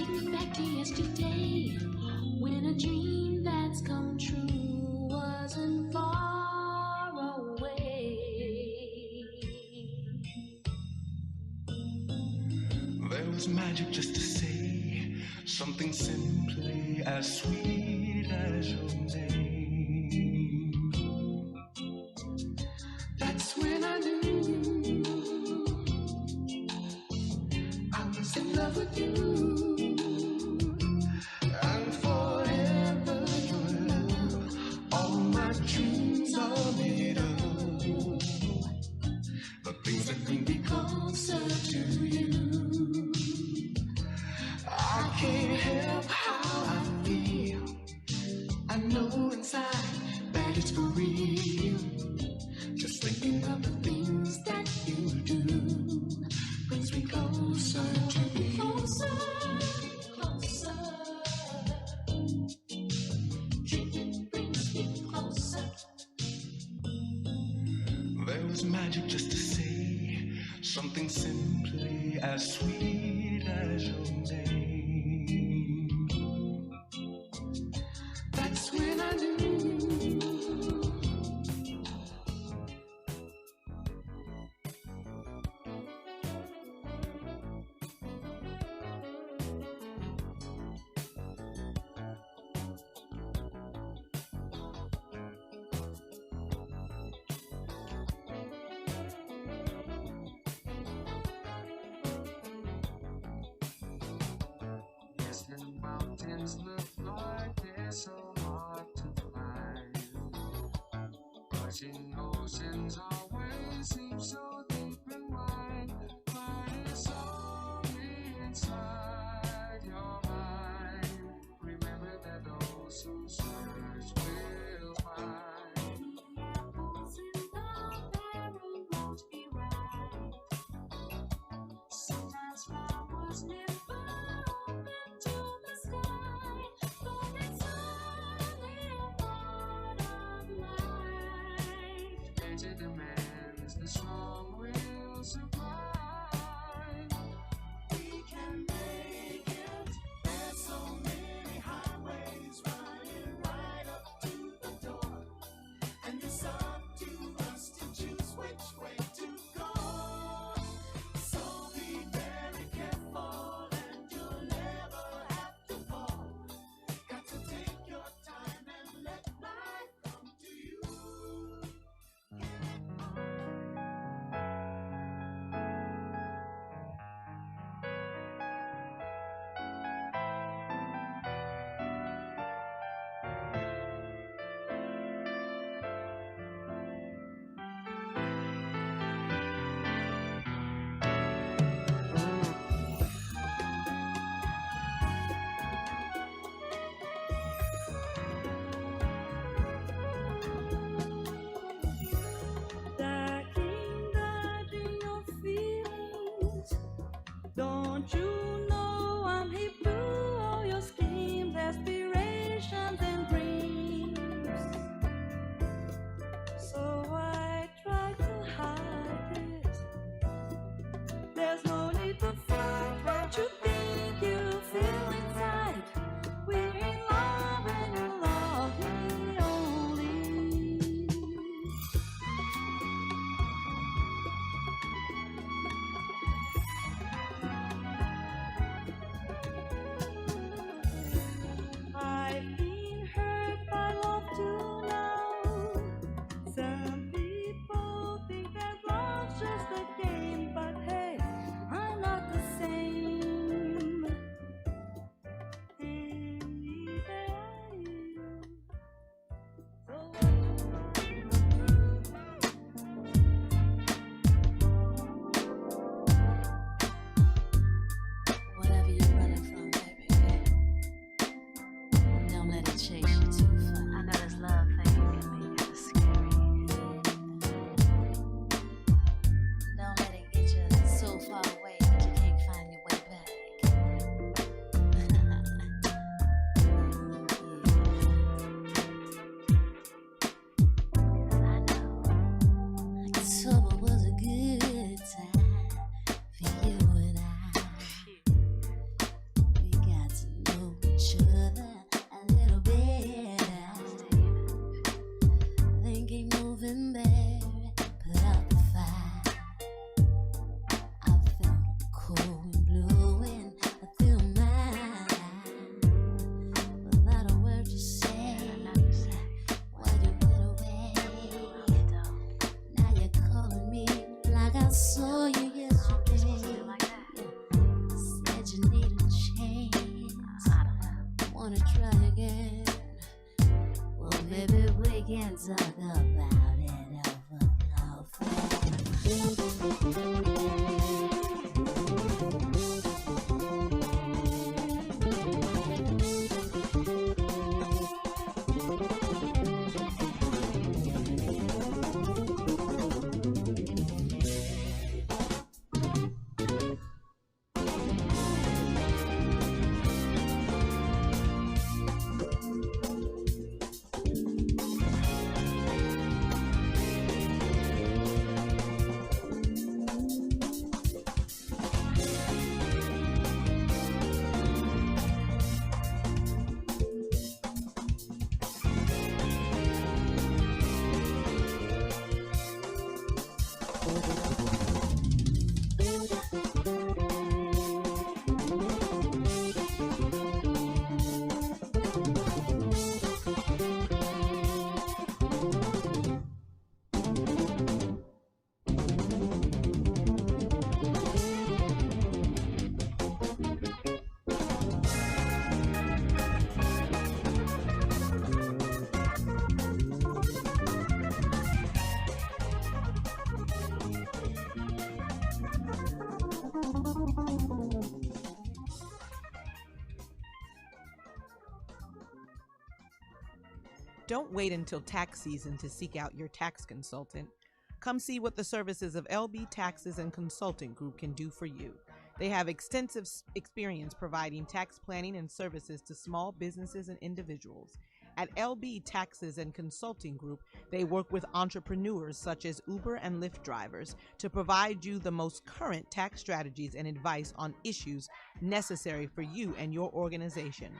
Take me back to yesterday, when a dream that's come true wasn't far away. There was magic just to say something simply as sweet as your name. That's when I knew I was in love with you. And forever your love, all my dreams are made of. The things that bring me closer to you. I can't help how I feel. I know inside that it's for real. Just thinking of the things that you do brings me closer to you. Closer, closer. Dreaming brings me closer. There was magic just to say something simply as sweet as your name. That's when I knew. Distant mountains look like they're so hard to find. Rushing oceans always seem so deep and wide. But it's only inside your mind. Remember that those who search will find. Apples in the barrel won't be right. Sometimes flowers never open to the sky, but it's only a part of life. Nature demands the strong will survive. We can make it. There's so many highways running right up to the door, and it's up to us to choose which way to go. So be very careful, and you'll never have to fall. Got to take your time and let life come to you. Dodging your feelings. Don't you know I'm hip to all your schemes, aspirations, and dreams? So I try to hide it. There's no need to fight what you think you feel inside. We're in love and you love me only. I've been hurt by love too now. Some people think that love's just a game, but hey, I'm not the same. And neither are you. Whatever you're running from, baby, don't let it chase you too far. I know this love thing can be kind of scary. Don't let it get you so far away that you can't find your way back. I know October was a good time for you and I. We got saw you yesterday. Said you need a chance. Wanna try again? Well, maybe we can talk about it over the Don't wait until tax season to seek out your tax consultant. Come see what the services of LB Taxes and Consulting Group can do for you. They have extensive experience providing tax planning and services to small businesses and individuals. At LB Taxes and Consulting Group, they work with entrepreneurs such as Uber and Lyft drivers to provide you the most current tax strategies and advice on issues necessary for you and your organization.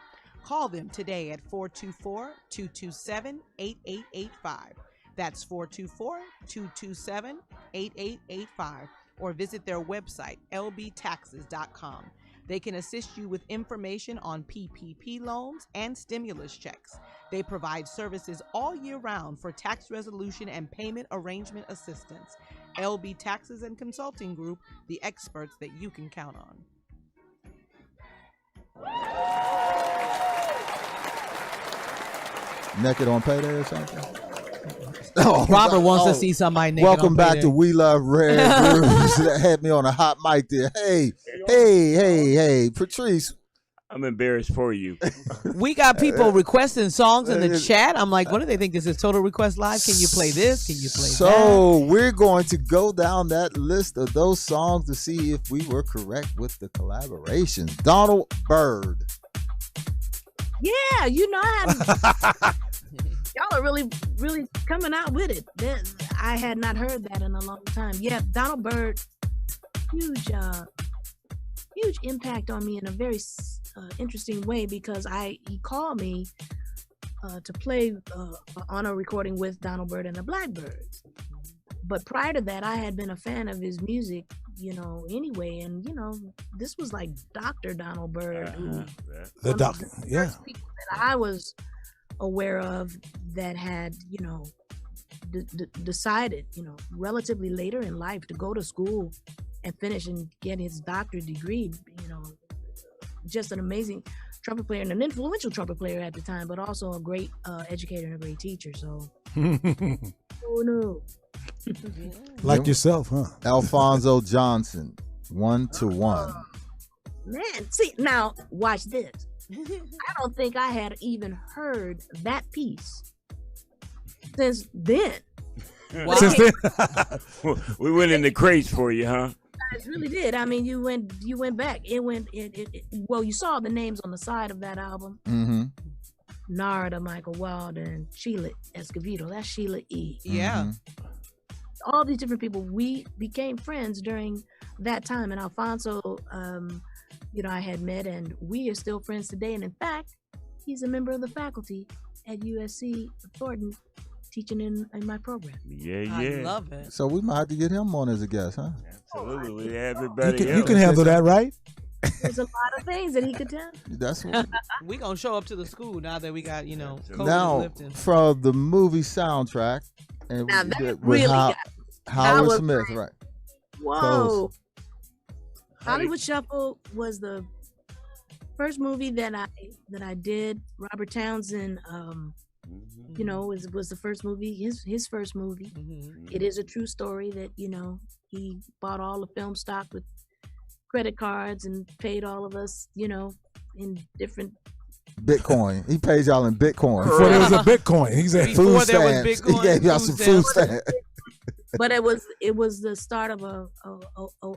Call them today at 424-227-8885. That's 424-227-8885. Or visit their website, lbtaxes.com. They can assist you with information on PPP loans and stimulus checks. They provide services all year round for tax resolution and payment arrangement assistance. LB Taxes and Consulting Group, the experts that you can count on. Naked on payday or something? Oh, Robert wants to see somebody naked. Welcome back to We Love Rare Grooves. That had me on a hot mic there. Hey, Patrice. I'm embarrassed for you. We got people requesting songs in the chat. I'm like, what do they think? This is Total Request Live? Can you play this? Can you play that? So we're going to go down that list of those songs to see if we were correct with the collaboration. Donald Byrd. Yeah, y'all are really coming out with it. I had not heard that in a long time. Yeah, Donald Byrd, huge impact on me in a very interesting way because he called me to play on a recording with Donald Byrd and the Blackbirds. But prior to that, I had been a fan of his music, anyway. And, this was like Dr. Donald Byrd. The doctor, yeah. First people that I was aware of that had, decided, relatively later in life to go to school and finish and get his doctorate degree, just an amazing trumpet player and an influential trumpet player at the time, but also a great educator and a great teacher. So, oh no. Like yourself, huh? Alfonso Johnson, 1 to 1. Man, see, now watch this. I don't think I had even heard that piece since then. Since then? We went in the crates for you, huh? Guys really did. I mean, you went back. Well, you saw the names on the side of that album. Mm-hmm. Narada, Michael Wilder, and Sheila Escovedo. That's Sheila E. Yeah. Mm-hmm. All these different people, we became friends during that time. And Alfonso, I had met, and we are still friends today. And in fact, he's a member of the faculty at USC Thornton, teaching in my program. Yeah. I love it. So we might have to get him on as a guest, huh? Absolutely. We have everybody You can handle that, right? There's a lot of things that he could tell. That's what. We gonna show up to the school now that we got COVID Now lifting. from the movie soundtrack, and Now we that did with really got Howard was Smith, like, right? Whoa. Close. Hollywood Shuffle was the first movie that I did. Robert Townsend, you know, was the first movie, his first movie. It is a true story that, you know, he bought all the film stock with credit cards and paid all of us, you know, in different Bitcoin. He pays y'all in Bitcoin. Before there was a Bitcoin. He said food stamps. He gave y'all some food stamps. But it was the start of a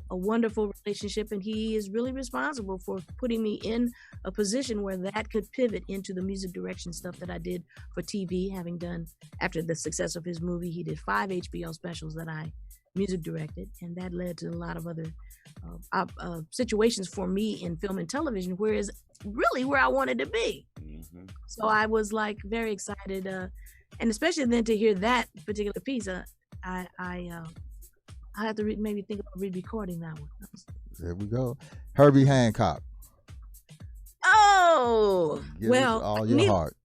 wonderful relationship, and he is really responsible for putting me in a position where that could pivot into the music direction stuff that I did for TV. Having done, after the success of his movie, he did 5 HBO specials that I music directed, and that led to a lot of other situations for me in film and television, whereas really where I wanted to be. So I was like very excited, and especially then to hear that particular piece. I have to maybe think about re-recording that one. There we go. Herbie Hancock. Oh, Give well, us all your heart.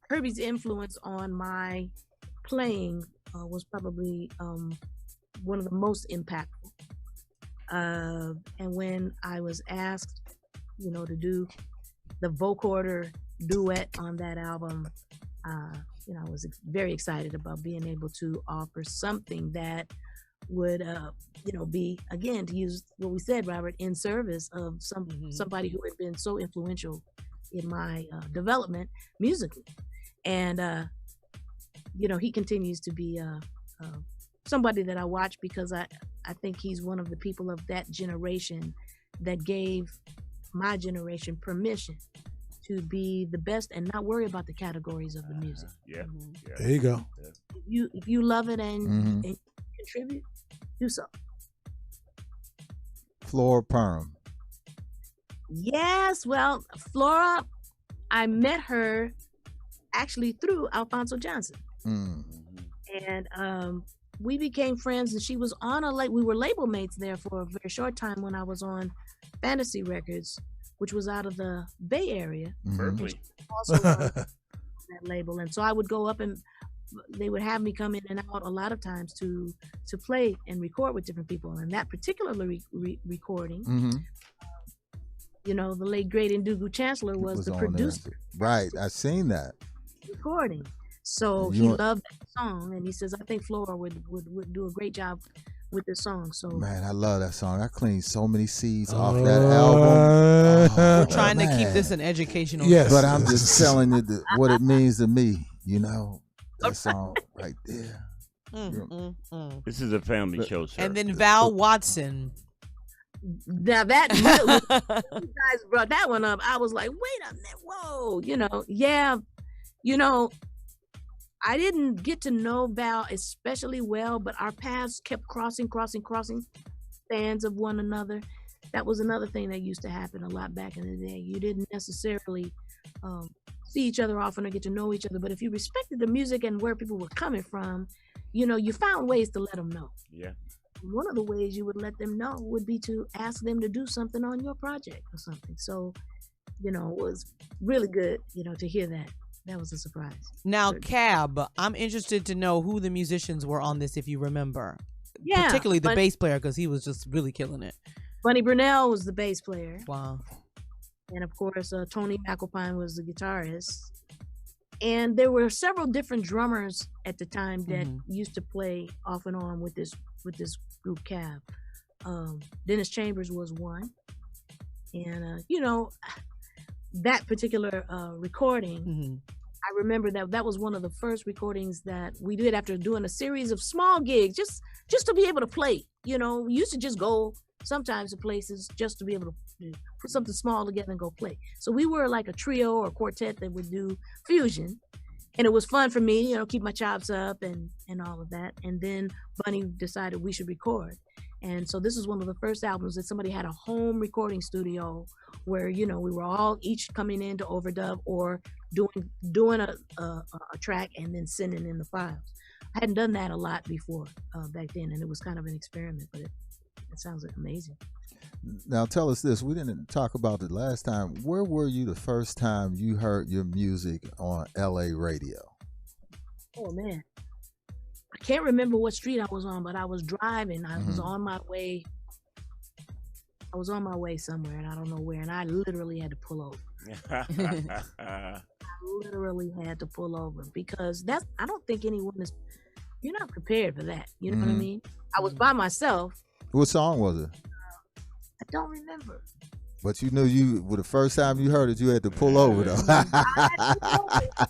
Herbie's influence on my playing was probably one of the most impactful. And when I was asked, you know, to do the vocoder duet on that album, you know, I was very excited about being able to offer something that would, you know, be, again, to use what we said, Robert, in service of somebody who had been so influential in my development musically. And, you know, he continues to be somebody that I watch because I think he's one of the people of that generation that gave my generation permission to be the best and not worry about the categories of the music. Yeah. There you go. If you love it and contribute, do so. Flora Perm. Yes, well, Flora, I met her actually through Alphonso Johnson. And we became friends, and she was on we were label mates there for a very short time when I was on Fantasy Records, which was out of the Bay Area. Berkeley. Also on that label. And so I would go up and they would have me come in and out a lot of times to play and record with different people. And that particular recording, you know, the late great Ndugu Chancellor was the producer. Right, I seen that recording. So he loved that song, and he says, I think Flora would do a great job with this song. So man, I love that song. I cleaned so many seeds off that album. We're trying to keep this an educational. Yes, but I'm just telling you what it means to me. You know, that song right there. This is a family show, sir. And then Val Watson. Now that you guys brought that one up, I was like, wait a minute, whoa, you know, yeah, you know, I didn't get to know Val especially well, but our paths kept crossing, fans of one another. That was another thing that used to happen a lot back in the day. You didn't necessarily see each other often or get to know each other, but if you respected the music and where people were coming from, you know, you found ways to let them know. Yeah. One of the ways you would let them know would be to ask them to do something on your project or something. So, you know, it was really good, you know, to hear that. That was a surprise. Now, Cab, I'm interested to know who the musicians were on this, if you remember. Yeah. Particularly the bass player, because he was just really killing it. Bunny Brunell was the bass player. Wow. And of course, Tony McAlpine was the guitarist. And there were several different drummers at the time that used to play off and on with this group Cab. Dennis Chambers was one. And, you know, that particular recording, I remember that was one of the first recordings that we did after doing a series of small gigs, just to be able to play. You know, we used to just go sometimes to places just to be able to put something small together and go play. So we were like a trio or quartet that would do fusion. And it was fun for me, you know, keep my chops up and all of that. And then Bunny decided we should record. And so this is one of the first albums that somebody had a home recording studio where, you know, we were all each coming in to overdub or doing a track and then sending in the files. I hadn't done that a lot before back then, and it was kind of an experiment, but it sounds amazing. Now tell us this, we didn't talk about it last time. Where were you the first time you heard your music on LA radio? Oh man. I can't remember what street I was on, but I was driving. I was Mhm. on my way. I was on my way somewhere, and I don't know where, and I literally had to pull over. I literally had to pull over because I don't think anyone is, you're not prepared for that. You know what I Mhm. mean? I was by myself. What song was it? I don't remember. But you knew the first time you heard it, you had to pull over though.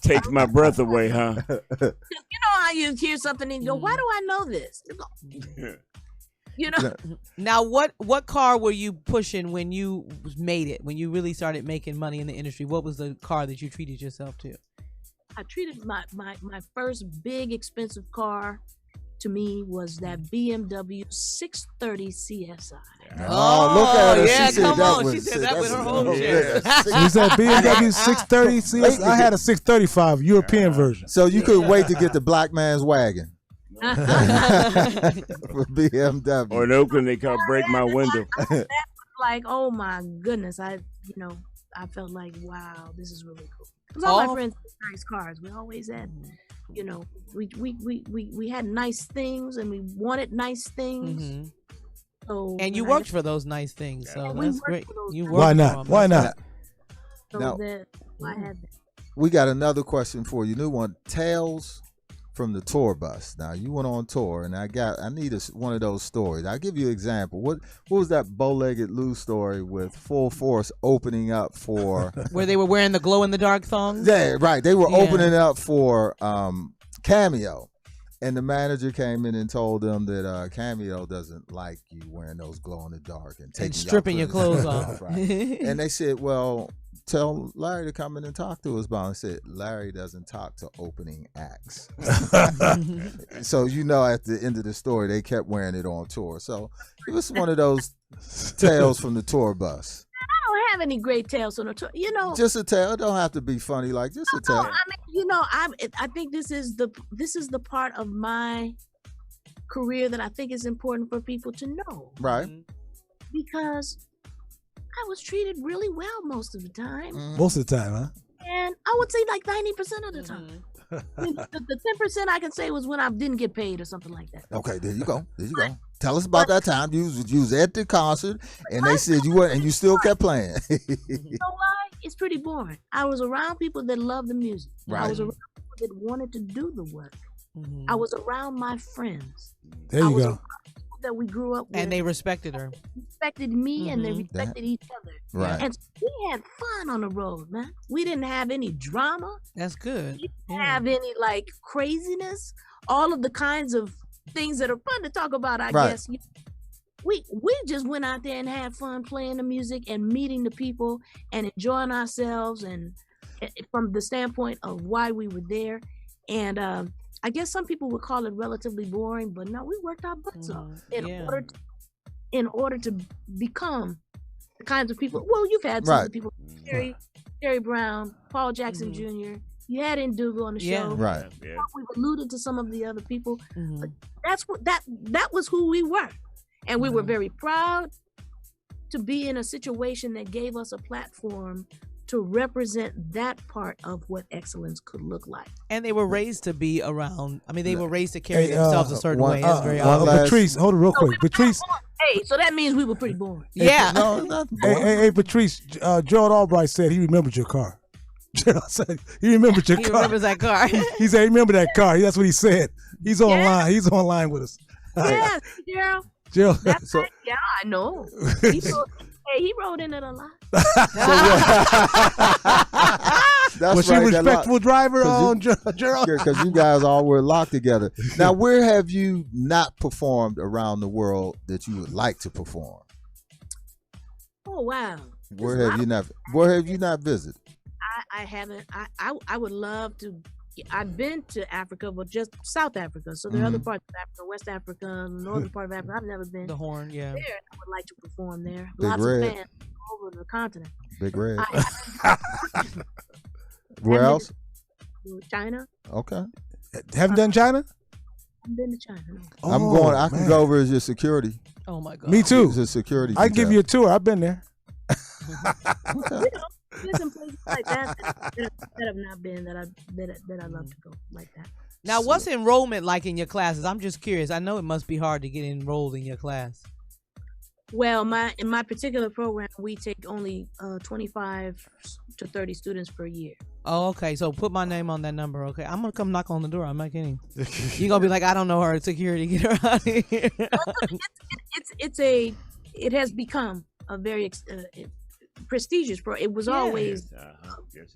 Takes my breath away, huh? You know how you hear something and you go, why do I know this? You know? Now, what car were you pushing when you made it? When you really started making money in the industry, what was the car that you treated yourself to? I treated my first big expensive car to me was that BMW 630 CSI. Oh, look at her. Yeah, She said come that on. with- She said that with her that's- whole oh, chest. yeah. You said BMW 630 CS. I had a 635 European version. So you couldn't wait to get the black man's wagon for BMW. Or in Oakland, they call break my window. Like, oh my goodness, I felt like, wow, this is really cool. Because all my friends had nice cars. We always had, we had nice things and we wanted nice things. Mhm. So And you when I- worked for those nice things, so we that's worked great. for those You nice worked Why for not? 'em. Why That's not? So Now- that I had that. We got another question for you. New one. Tales from the tour bus. Now you went on tour, and I need one of those stories. I'll give you an example. What was that bow-legged Lou story with Full Force opening up for? Where they were wearing the glow in the dark thongs? Yeah, right. They were Yeah. opening up for Cameo, and the manager came in and told them that Cameo doesn't like you wearing those glow in the dark and taking stripping your clothes off. Right. And they said, "Well, tell Larry to come in and talk to us." But I said, "Larry doesn't talk to opening acts." So at the end of the story, they kept wearing it on tour. So it was one of those tales from the tour bus. I don't have any great tales on the tour. Just a tale. It don't have to be funny. Like just a tale. I think this is the part of my career that I think is important for people to know. Right. Because I was treated really well most of the time. Most of the time, huh? And I would say like 90% of the time. The 10% I can say was when I didn't get paid or something like that. Okay, there you go. Tell us about that time you was at the concert and they said you were and you still kept playing. You know why? It's pretty boring. I was around people that loved the music. Right. I was around people that wanted to do the work. I was around my friends. There I you was go. around people that we grew up with. And they respected her. Respected me and they respected each other. Right. And we had fun on the road, man. We didn't have any drama. That's good. We didn't have any like craziness. All of the kinds of things that are fun to talk about, I Right. guess. We just went out there and had fun playing the music and meeting the people and enjoying ourselves, and from the standpoint of why we were there. And I guess some people would call it relatively boring, but no, we worked our butts off in order to become the kinds of people. Well, you've had some of the people, Terry Brown, Paul Jackson Jr. You had Ndugu on the show. Right. Yeah. We've alluded to some of the other people, but that was who we were, and we were very proud to be in a situation that gave us a platform to represent that part of what excellence could look like. And they were raised to be around. I mean, they were raised to carry themselves a certain way. That's very Patrice, hold it real quick. Patrice. Hey, so that means we were pretty boring. Yeah. Hey, Patrice. Gerald Albright said he remembered your car. Gerald said he remembered your car. He remembers that car. He said he remembered that car. That's what he said. He's online. He's online with us. Yeah, Gerald. Gerald. That's right. Yeah, I know. He rode in it a lot. Was she a respectful driver, Gerald? Because you guys all were locked together. Now, where have you not performed around the world that you would like to perform? Oh wow! Where have you not visited? I haven't. I would love to. I've been to Africa, but just South Africa. So there are other parts of Africa, West Africa, northern part of Africa. I've never been. The Horn, yeah. There, I would like to perform there. Big Lots Red. of fans all over the continent. Big Red. Where else? China. Okay. Haven't done China? I've been to China. No. I'm going. I can go over as your security. Oh my God. Me too. As a security. I can give you a tour. I've been there. There's some places like that have not been that I'd love to go like that. Now, what's enrollment like in your classes? I'm just curious. I know it must be hard to get enrolled in your class. Well, in my particular program, we take only 25 to 30 students per year. Oh, okay. So put my name on that number. Okay, I'm gonna come knock on the door. I'm not kidding. You're gonna be like, I don't know her. Security, get her out of here. It has become a very prestigious program. It was always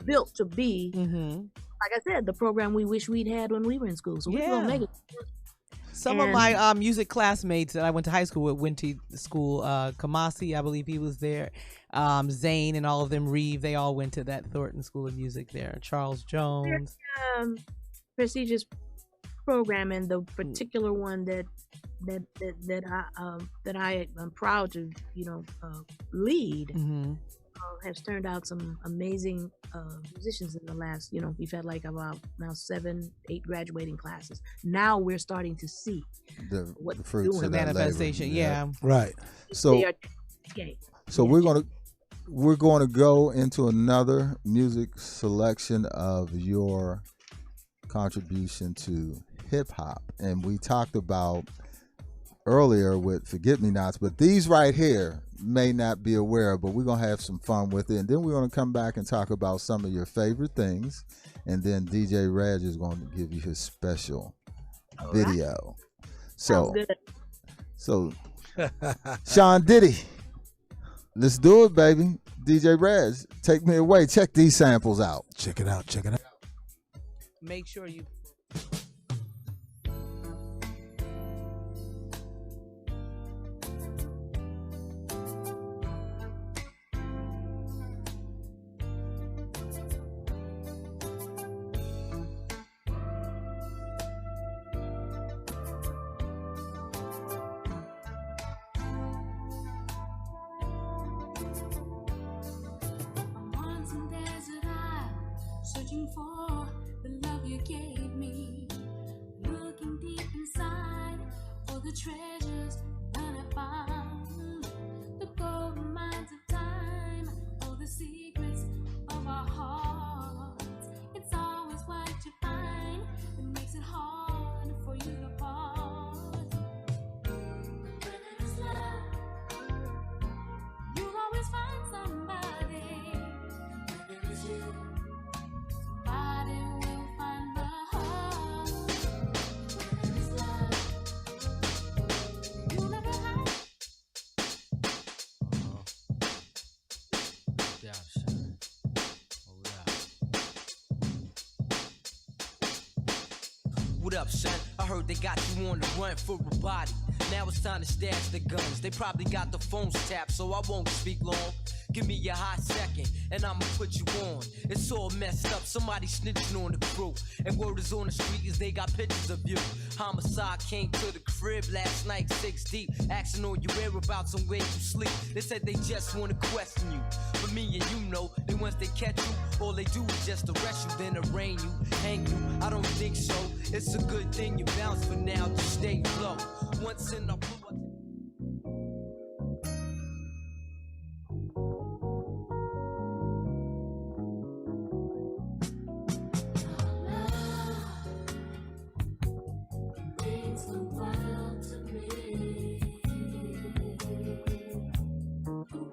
built to be, like I said, the program we wish we'd had when we were in school. So we're gonna make it. Some of my music classmates that I went to high school with went to school. Kamasi, I believe he was there. Zane and all of them. Reeve, they all went to that Thornton School of Music there. Charles Jones. Prestigious program, and the particular one that I am proud to lead has turned out some amazing musicians in the last, we've had like about now 7-8 graduating classes. Now we're starting to see the what fruits doing. of that manifestation. labor. Right. So we're going to go into another music selection of your contribution to hip hop, and we talked about earlier with Forget-Me-Nots, but these right here may not be aware, but we're gonna have some fun with it, and then we're gonna come back and talk about some of your favorite things, and then DJ Reg is going to give you his special video. So Sean Diddy, let's do it, baby. DJ Reg, take me away. Check these samples out. Check it out. Make sure you. Searching for the love you gave me, looking deep inside for the treasures that I found, the gold mines of time, all the secrets of our hearts. It's always what you find that makes it hard for you to part. When it is love, you'll always find somebody. When it is you, somebody will find the heart. When it is love, you'll never hide. What up, son? I heard they got you on the run for a body. Now it's time to stash the guns. They probably got the phones tapped, so I won't speak long. Give me a hot second, and I'ma put you on. It's all messed up, somebody snitching on the crew. And word is on the street is they got pictures of you. Homicide came to the crib last night, 6 deep. Asking all your whereabouts and where you sleep. They said they just wanna question you. But me and you know, that once they catch you, all they do is just arrest you, then arraign you, hang you. I don't think so. It's a good thing you bounce for now, just stay low. Once in a blue. Means the world to me.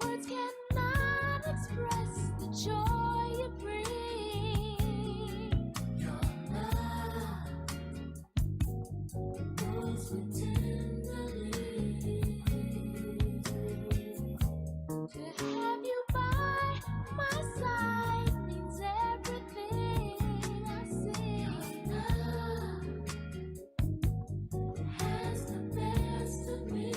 Words cannot express the joy you bring. Your love moves me tenderly. To have you by my side means everything I see. Your love has the best of me.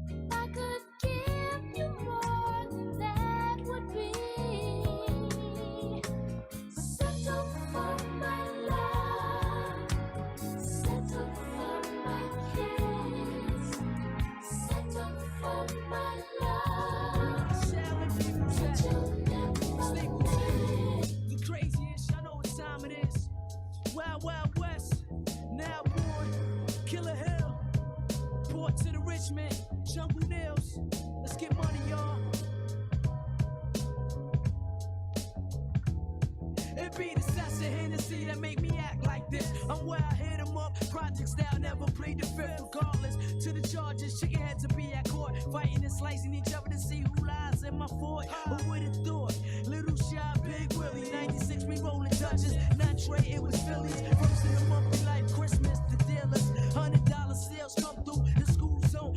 If I could give you more, then that would be a settle for my love. see that make me act like this. I'm where I hit 'em up, project style, never played the fifth regardless. To the charges, chicken heads to be at court, fighting and slicing each other to see who lies in my fort. Who would have thought? Little shy, big Willie, 96 we rolling Dutchess, not Trey, it was Phillies. First in the monthly life, Christmas, the dealers, $100 sales come through the school zone.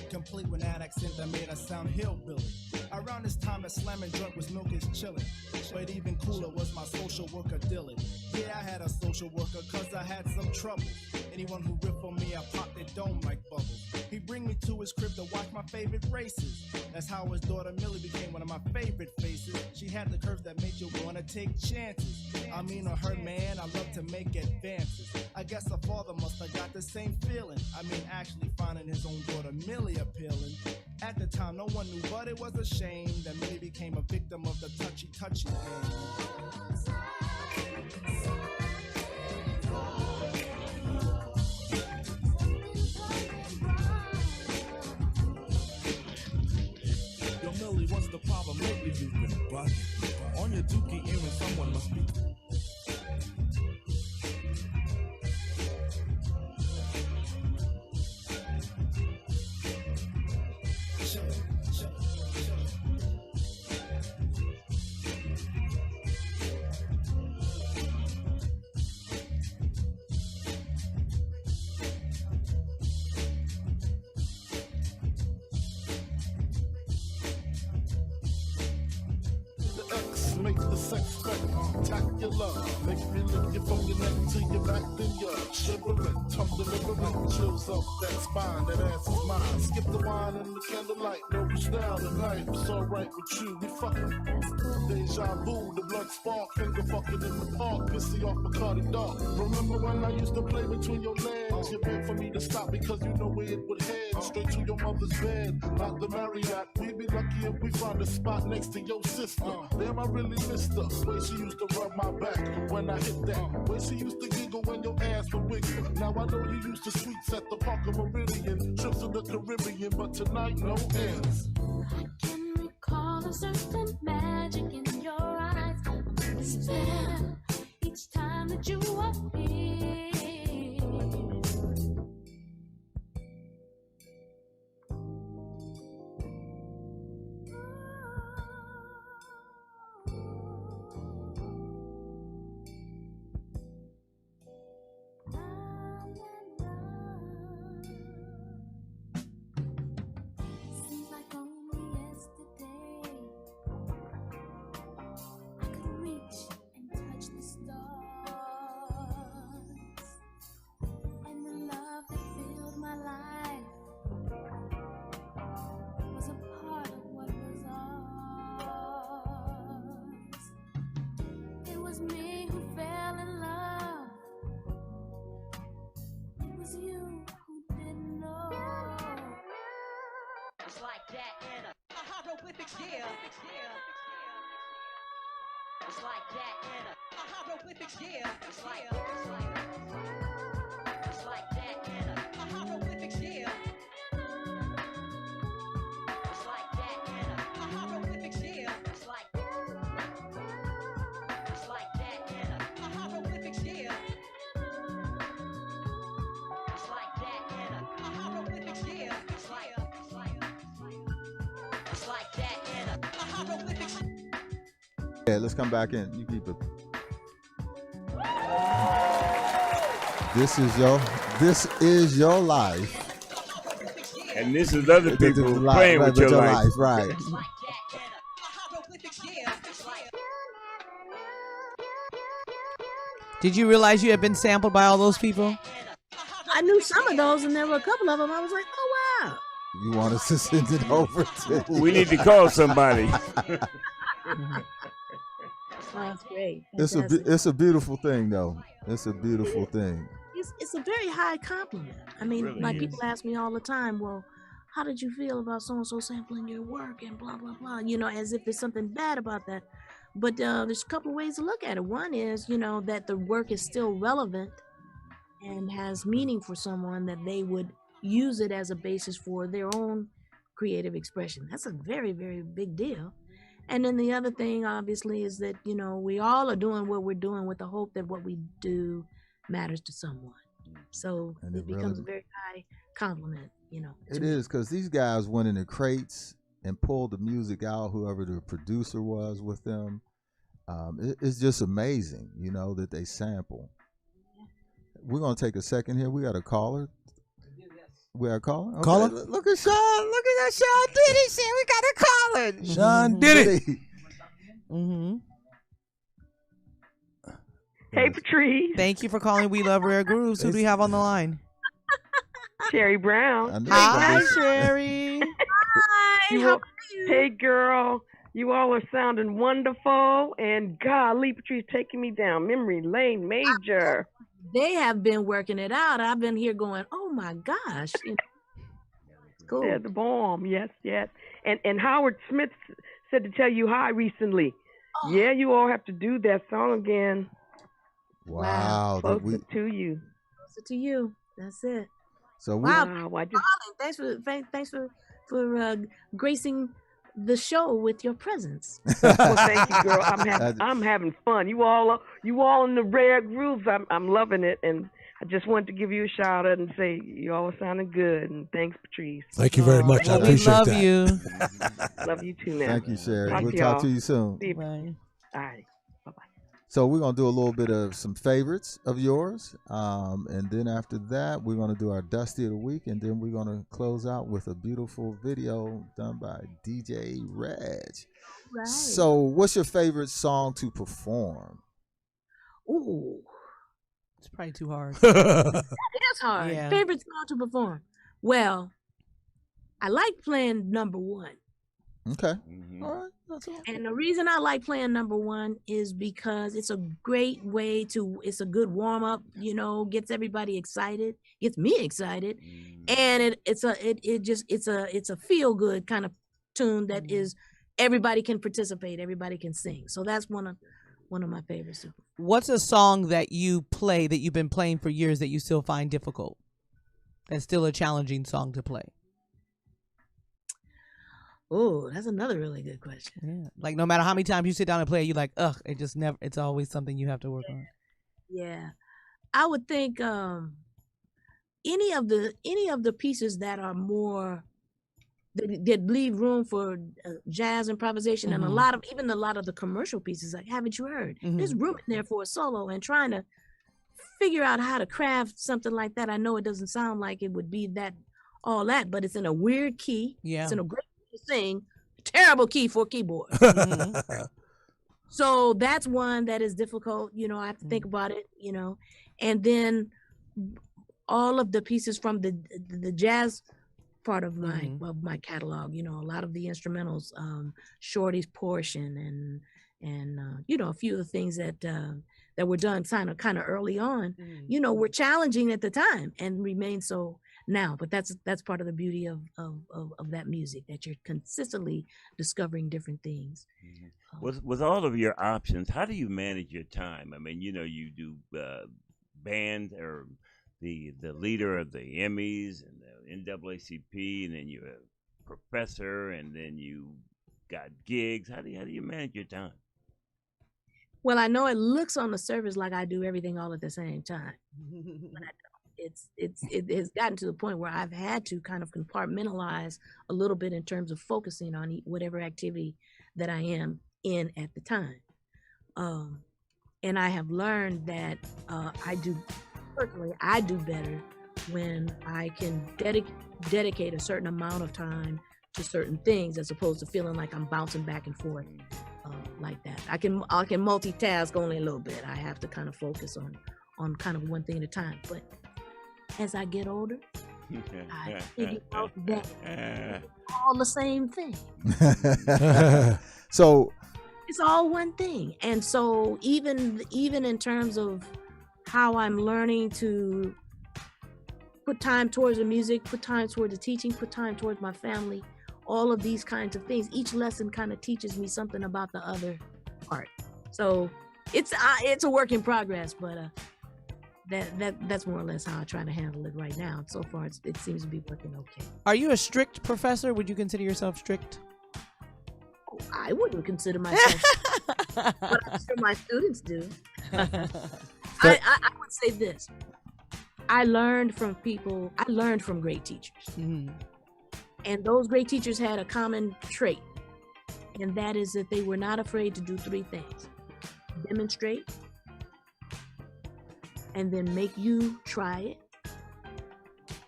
Complete with an accent that made us sound hillbilly. Around this time, a slamming drunk was milk is chillin'. But even cooler was my social worker Dylan. Yeah, I had a social worker cause I had some trouble. Anyone who ripped on me, I popped their dome like bubbles. He bring me to his crib to watch my favorite races. That's how his daughter Millie became one of my favorite faces. She had the curves that made you wanna take chances. I mean, on her man, I love to make advances. I guess her father must have got the same feeling. I mean, actually finding his own daughter Millie appealing. At the time, no one knew, but it was a shame that Millie became a victim of the touchy-touchy game. Yo, Millie, what's the problem? Lately you've been bugging. On your dookie earring, someone must be. Make the sex spectacular. Make me lick you from your neck to your back, then you're shivering, tumbling, chills up that spine, that ass is mine. Skip the wine and the candlelight, no reach down tonight. It's alright with you, we fucking. Deja vu, the blood spark, finger fucking in the park, pissy off Bacardi Dark. Remember when I used to play between your legs? You beg for me to stop because you know where it would head. Straight to your mother's bed, not the Marriott. We'd be lucky if we find a spot next to your sister. Damn, I really missed her. Way she used to rub my back when I hit that. Way she used to giggle when your ass would wiggle. Now I know you used to sweets at the Parker Meridian, trips to the Caribbean, but tonight no ends. I can recall a certain magic in your eyes. A spell each time that you appear. Seems like only yesterday I could reach and touch the It's like that in a hieroglyphics, yeah. It's like that in a hieroglyphics, yeah. It's like that in a hieroglyphics, yeah. It's like that in a hieroglyphics, yeah. It's like that in a hieroglyphics, yeah. It's like that in a hieroglyphics. Yeah, let's come back in. You keep it. This is your life. And this is other people playing with your life. Right. Did you realize you had been sampled by all those people? I knew some of those, and there were a couple of them. I was like, oh, wow. You want us to send it over to you? We need to call somebody. That's great. It's a beautiful thing, though. It's a beautiful thing. It's a very high compliment. I mean, Really like is. people ask me all the time, well, how did you feel about so-and-so sampling your work and blah, blah, blah, you know, as if there's something bad about that. But there's a couple of ways to look at it. One is, you know, that the work is still relevant and has meaning for someone, that they would use it as a basis for their own creative expression. That's a very, very big deal. And then the other thing, obviously, is that, you know, we all are doing what we're doing with the hope that what we do matters to someone. So it becomes a very high compliment, you know. It is, because these guys went in the crates and pulled the music out, whoever the producer was with them. It's just amazing, you know, that they sample. We're going to take a second here. We got a caller. We got a caller? Okay. Caller? Look at Sean. Look at that. Sean Diddy said we got a caller. Sean Diddy. Mm-hmm. Hey, Patrice. Thank you for calling We Love Rare Grooves. Who do we have on the line? Sherry Brown. Hi, Sherry. Hi. How are you? Hey, girl. You all are sounding wonderful. And golly, Patrice, taking me down memory lane major. They have been working it out. I've been here going, oh, my gosh. You know, cool. Yeah, the bomb. Yes, yes. And Howard Smith said to tell you hi recently. Oh. Yeah, you all have to do that song again. Wow. Closer to you. Closer to you. That's it. So wow. Thanks for gracing the show with your presence. Well, thank you, girl. I'm having fun. You all in the rare grooves. I'm loving it, and I just wanted to give you a shout out and say you all are sounding good. And thanks, Patrice. Thank you very much. I appreciate that. We love you. Love you too, man. Thank you, Sherry. We'll talk to you soon. Bye. All right. So we're going to do a little bit of some favorites of yours. And then after that, we're going to do our Dusty of the Week. And then we're going to close out with a beautiful video done by DJ Reg. Right. So what's your favorite song to perform? Ooh. It's probably too hard. It is hard. Yeah. Favorite song to perform? Well, I like playing number one. Okay. Mm-hmm. All right. That's all. And the reason I like playing number one is because it's a great way it's a good warm up, you know, gets everybody excited, gets me excited. And it's a feel good kind of tune that is everybody can participate, everybody can sing. So that's one of my favorites. What's a song that you play that you've been playing for years that you still find difficult? That's still a challenging song to play. Oh, that's another really good question. Yeah. Like no matter how many times you sit down and play it, you're like, ugh, it's always something you have to work on. Yeah. I would think any of the pieces that are more that leave room for jazz improvisation, and a lot of the commercial pieces, like Haven't You Heard? There's room in there for a solo, and trying to figure out how to craft something like that. I know it doesn't sound like it would be all that, but it's in a weird key. Yeah. It's in a great key to sing, terrible key for a keyboard. So that's one that is difficult. You know, I have to think about it, you know. And then all of the pieces from the jazz part of my catalog, you know, a lot of the instrumentals, Shorty's Portion and you know, a few of the things that were done kind of early on, you know, were challenging at the time and remain so now. But that's part of the beauty of that music, that you're consistently discovering different things. With all of your options, how do you manage your time? I mean, you do band, or the leader of the Emmys and the NAACP, and then you're a professor, and then you got gigs. How do you manage your time? Well, I know it looks on the surface like I do everything all at the same time, but I don't. It has gotten to the point where I've had to kind of compartmentalize a little bit in terms of focusing on whatever activity that I am in at the time. And I have learned that I do better when I can dedicate a certain amount of time to certain things, as opposed to feeling like I'm bouncing back and forth like that. I can multitask only a little bit. I have to kind of focus on kind of one thing at a time. But as I get older, I figure out that it's all the same thing. So it's all one thing. And so even in terms of how I'm learning to put time towards the music, put time towards the teaching, put time towards my family, all of these kinds of things, each lesson kind of teaches me something about the other part. So it's a work in progress, but that's more or less how I try to handle it right now. So far, it seems to be working okay. Are you a strict professor? Would you consider yourself strict? Oh, I wouldn't consider myself, but I'm sure my students do. I would say this. I learned from great teachers. Mm-hmm. And those great teachers had a common trait, and that is that they were not afraid to do three things: demonstrate, and then make you try it,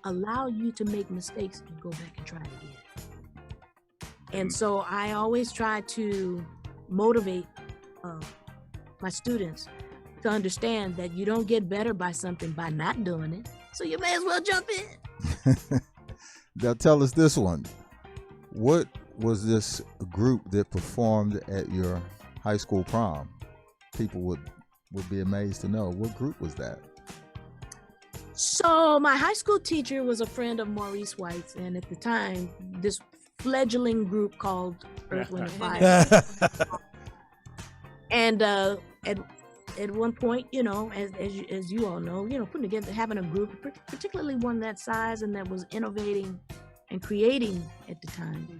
allow you to make mistakes, and go back and try it again. And so I always try to motivate my students to understand that you don't get better by something by not doing it, so you may as well jump in. Now tell us this one. What was this group that performed at your high school prom? People would be amazed to know. What group was that? So my high school teacher was a friend of Maurice White's, and at the time, this fledgling group called Earth, Wind, and Fire. And at one point, as you all know, putting together, having a group, particularly one that size and that was innovating and creating at the time,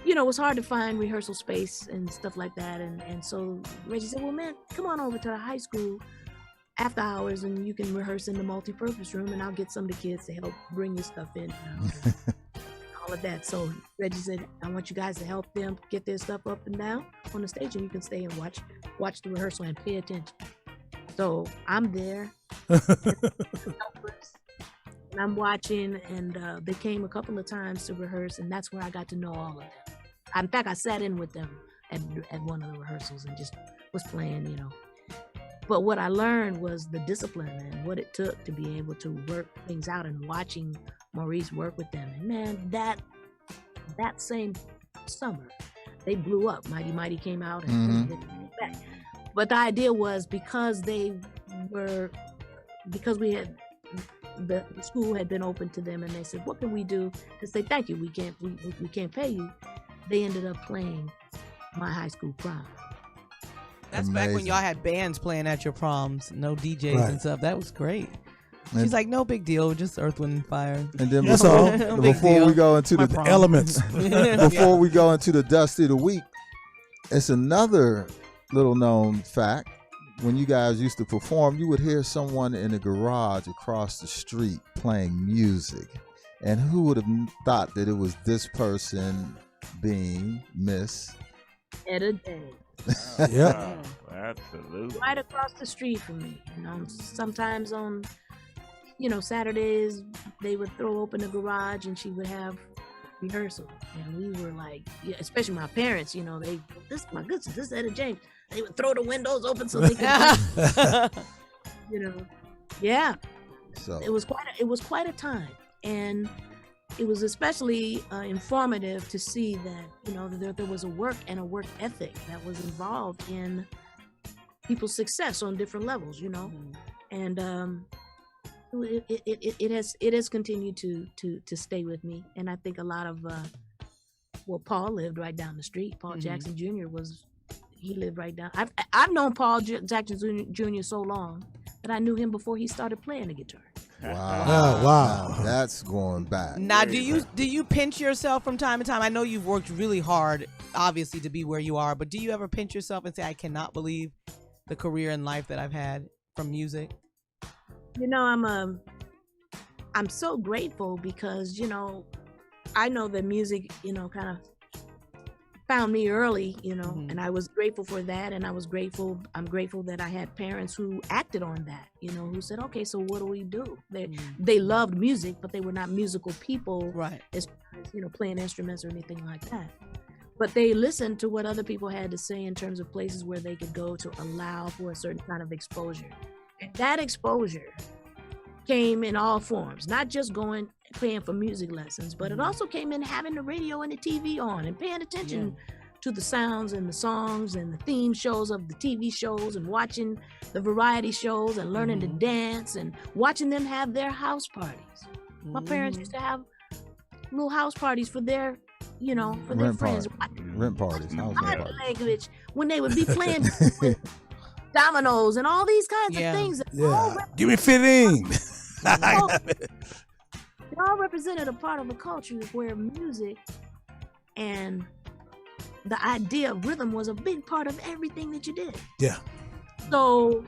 it was hard to find rehearsal space and stuff like that. And so Reggie said, well, man, come on over to the high school after hours and you can rehearse in the multi-purpose room, and I'll get some of the kids to help bring your stuff in. All of that. So Reggie said, I want you guys to help them get their stuff up and down on the stage, and you can stay and watch the rehearsal and pay attention. So I'm there and I'm watching, and they came a couple of times to rehearse, and that's where I got to know all of them. In fact, I sat in with them at one of the rehearsals and just was playing, But what I learned was the discipline and what it took to be able to work things out, and watching Maurice work with them. And man, that same summer, they blew up. Mighty Mighty came out and they came back. But the idea was because the school had been open to them, and they said, what can we do to say thank you? We can't pay you. They ended up playing my high school prom. That's Amazing. Back when y'all had bands playing at your proms, no DJs Right. and stuff. That was great. She's like, no big deal, just Earth, Wind, and Fire. And then No big before deal. we go into My the prom. elements, before we go into the Dusty of the Week, it's another little known fact. When you guys used to perform, you would hear someone in the garage across the street playing music. And who would have thought that it was this person being Miss Etta James. Yeah. Absolutely. Right across the street from me. Sometimes on, Saturdays, they would throw open the garage and she would have rehearsal. And we were like, especially my parents, this is Etta James. They would throw the windows open so they could, yeah. So it was quite a time. And it was especially informative to see that, there was a work and a work ethic that was involved in people's success on different levels, And it it has continued to stay with me, and I think a lot of Paul lived right down the street. Paul Jackson Jr. He lived right down. I've known Paul Jackson Jr. so long that I knew him before he started playing the guitar. Wow. Wow. That's going back. Now, do you pinch yourself from time to time? I know you've worked really hard, obviously, to be where you are, but do you ever pinch yourself and say, I cannot believe the career and life that I've had from music? You know, I'm so grateful because, you know, I know that music, you know, kind of found me early, you know, and I was grateful for that. And I'm grateful that I had parents who acted on that, you know, who said, okay, so what do we do? They loved music, but they were not musical people, right? As you know, playing instruments or anything like that. But they listened to what other people had to say in terms of places where they could go to allow for a certain kind of exposure. And that exposure came in all forms, not just paying for music lessons, but it also came in having the radio and the TV on and paying attention to the sounds and the songs and the theme shows of the TV shows and watching the variety shows and learning to dance and watching them have their house parties. My parents used to have little house parties for their, you know, for their friends. Rent parties. Body language when they would be playing dominoes and all these kinds of things. Give me 15. It all represented a part of a culture where music and the idea of rhythm was a big part of everything that you did. Yeah. So,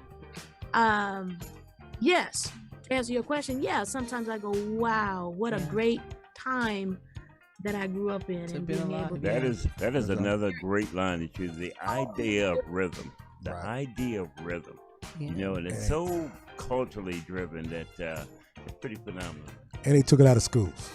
yes, to answer your question, sometimes I go, wow, what a great time that I grew up in. And being able to that is another great line that you, the idea of rhythm. The idea of rhythm. You know, and it's so culturally driven that it's pretty phenomenal. And he took it out of schools.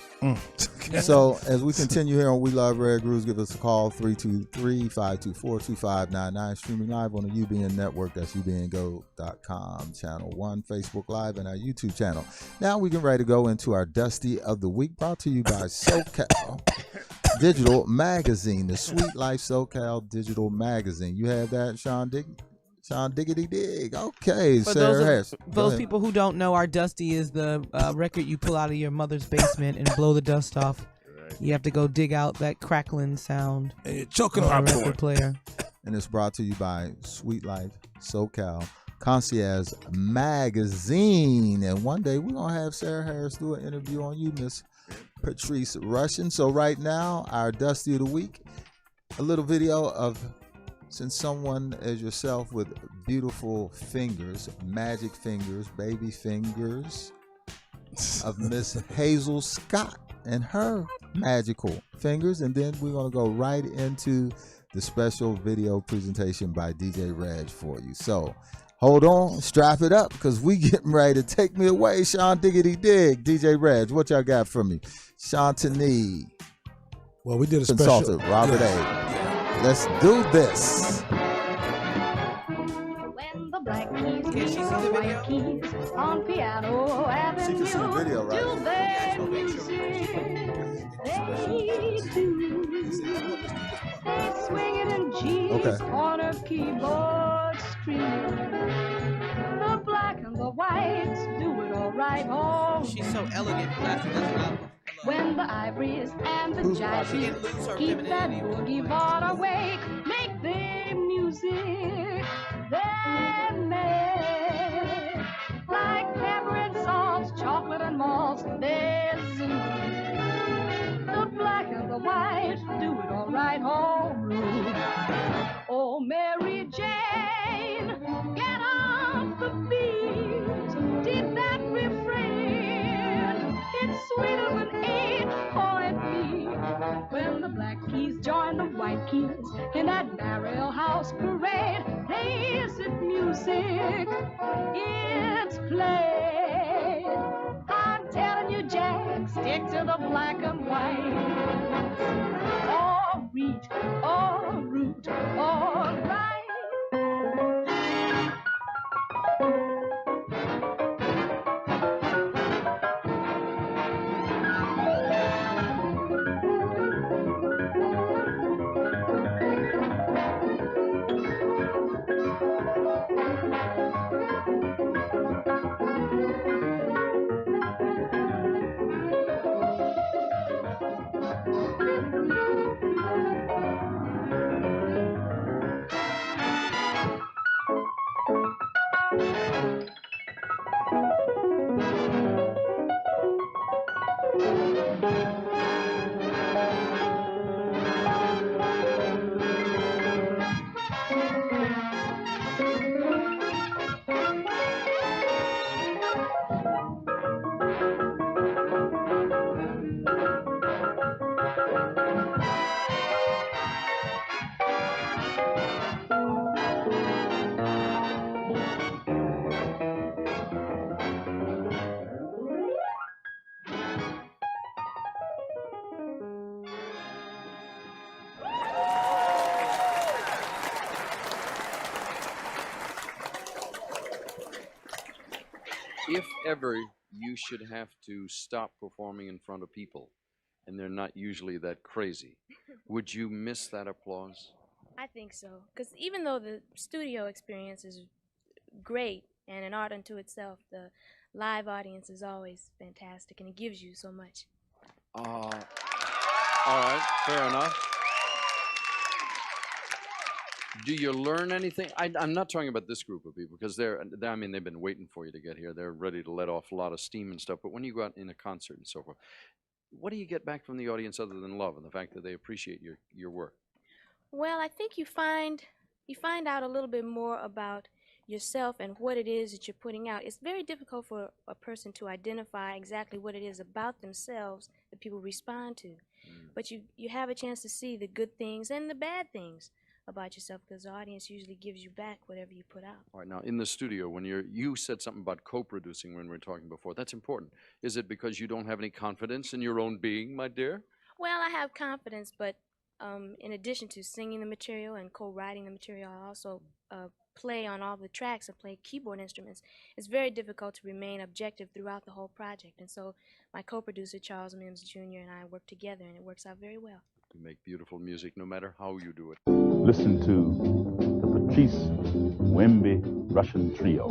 So as we continue here on We Love Rare Grooves, give us a call, 323-524-2599, streaming live on the UBN network. That's ubngo.com, channel 1, Facebook Live, and our YouTube channel. Now we get ready to go into our Dusty of the Week, brought to you by SoCal Digital Magazine, the Sweet Life SoCal Digital Magazine. You have that, Sean Diggity Dig. Okay, for Sarah Harris. Those people who don't know, our Dusty is the record you pull out of your mother's basement and blow the dust off. You have to go dig out that crackling sound. And you're choking on the record player. And it's brought to you by Sweet Life SoCal Concierge Magazine. And one day we're going to have Sarah Harris do an interview on you, Miss Patrice Rushen. So right now, our Dusty of the Week, a little video of, since someone as yourself with beautiful fingers, magic fingers, baby fingers, of Miss Hazel Scott and her magical fingers. And then we're going to go right into the special video presentation by DJ Reg for you. So hold on, strap it up, because we getting ready to take me away. Sean Diggity Dig, DJ Reg, what y'all got for me? Shantini. Well, we did a Consultant, special. Robert A. Let's do this. When the black keys meet the white keys on Piano Avenue, She can see the video, right? do their music. They do. They swing it in G's corner keyboard screen. The black and the whites do it all right. Oh, she's so elegant, classy. That's what I love. When the ivories and the jazzies keep that boogie ball awake, make their music they make. Like pepper and salt, chocolate and malt, there's the black and the white do it all right, home room. Oh, Mary Jane, get off the beat, did that refrain. It's sweeter than 8-point beat. When the black keys join the white keys in that barrel house parade, plays it music, it's played. I'm telling you, Jack, stick to the black and white. Or read, or root, or write. if ever you should have to stop performing in front of people, and they're not usually that crazy, would you miss that applause? I think so, because even though the studio experience is great and an art unto itself, the live audience is always fantastic, and it gives you so much. All right, fair enough. Do you learn anything? I'm not talking about this group of people, because I mean, they've been waiting for you to get here. They're ready to let off a lot of steam and stuff. But when you go out in a concert and so forth, what do you get back from the audience other than love and the fact that they appreciate your work? Well, I think you find out a little bit more about yourself and what it is that you're putting out. It's very difficult for a person to identify exactly what it is about themselves that people respond to. But you have a chance to see the good things and the bad things about yourself, because the audience usually gives you back whatever you put out. All right, now in the studio, when you said something about co-producing when we were talking before. That's important. Is it because you don't have any confidence in your own being, my dear? Well, I have confidence, but in addition to singing the material and co-writing the material, I also play on all the tracks and play keyboard instruments. It's very difficult to remain objective throughout the whole project, and so my co-producer, Charles Mims Jr., and I work together, and it works out very well. You make beautiful music no matter how you do it. Listen to the Patrice Rushen Trio.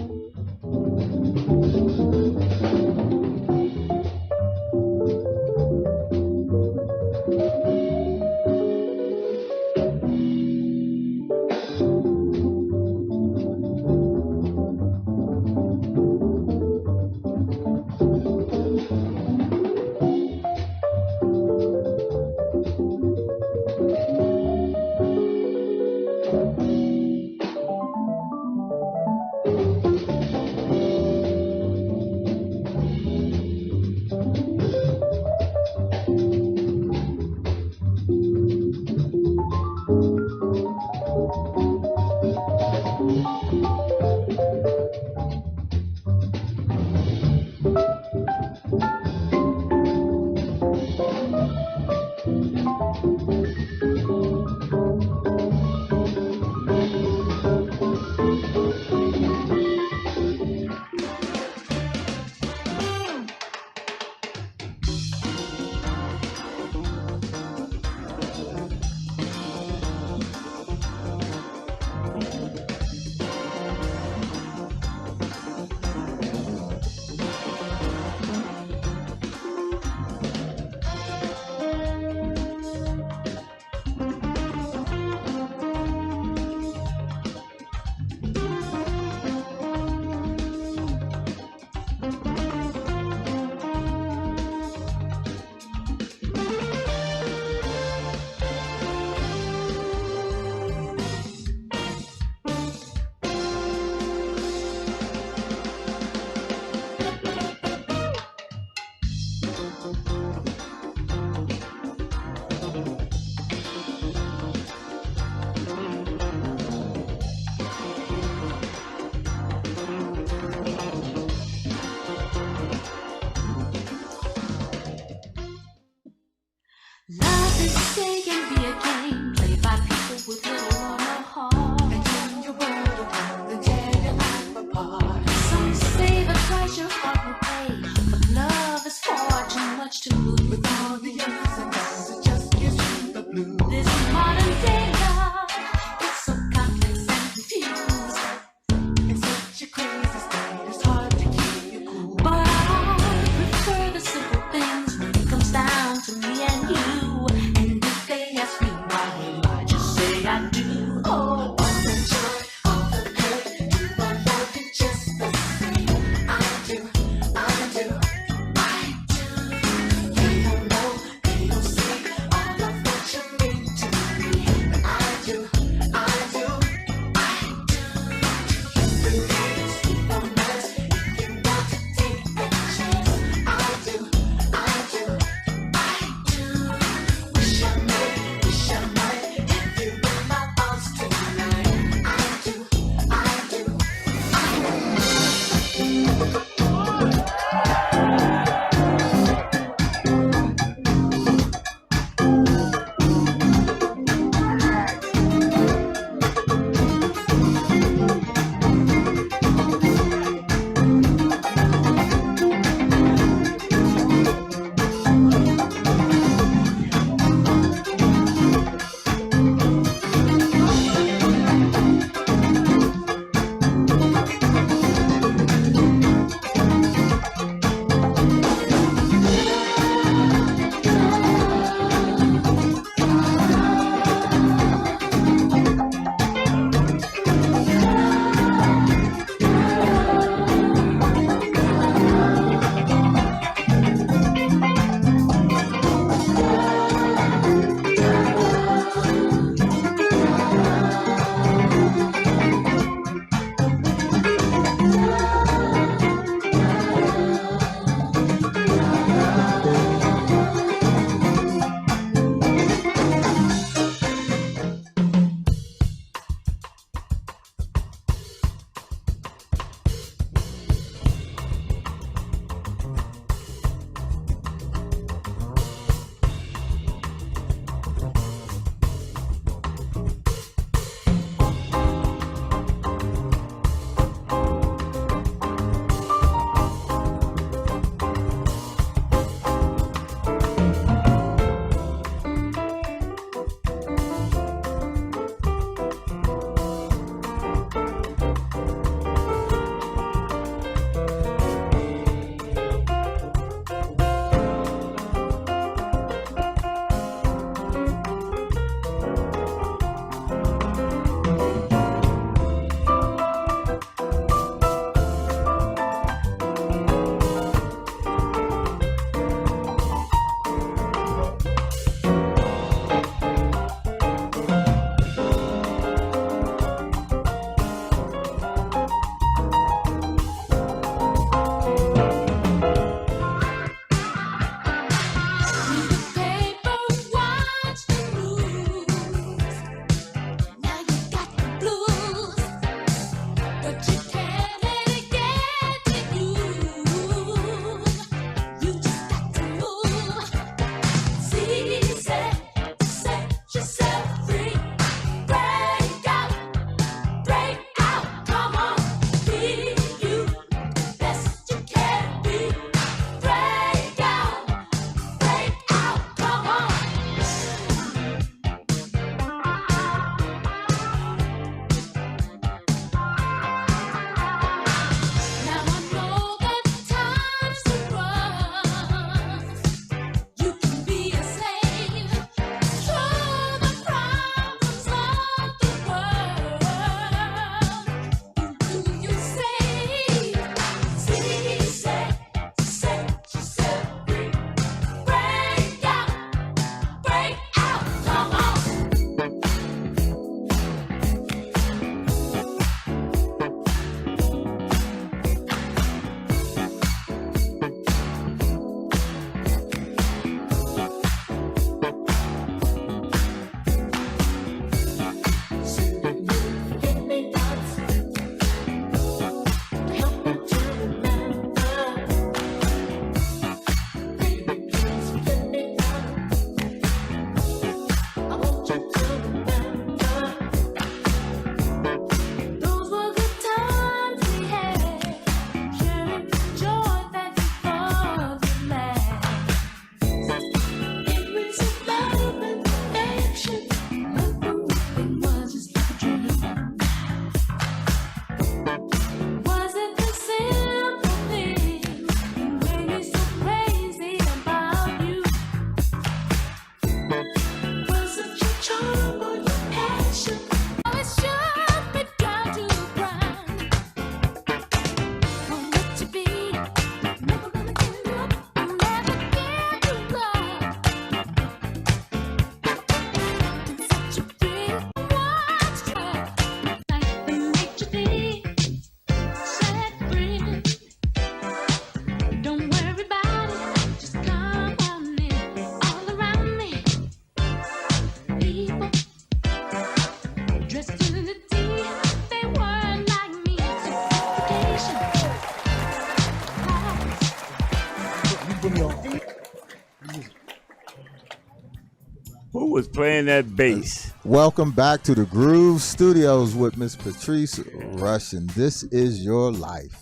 was playing that bass? Welcome back to the Groove Studios with Miss Patrice Rushen. This is your life.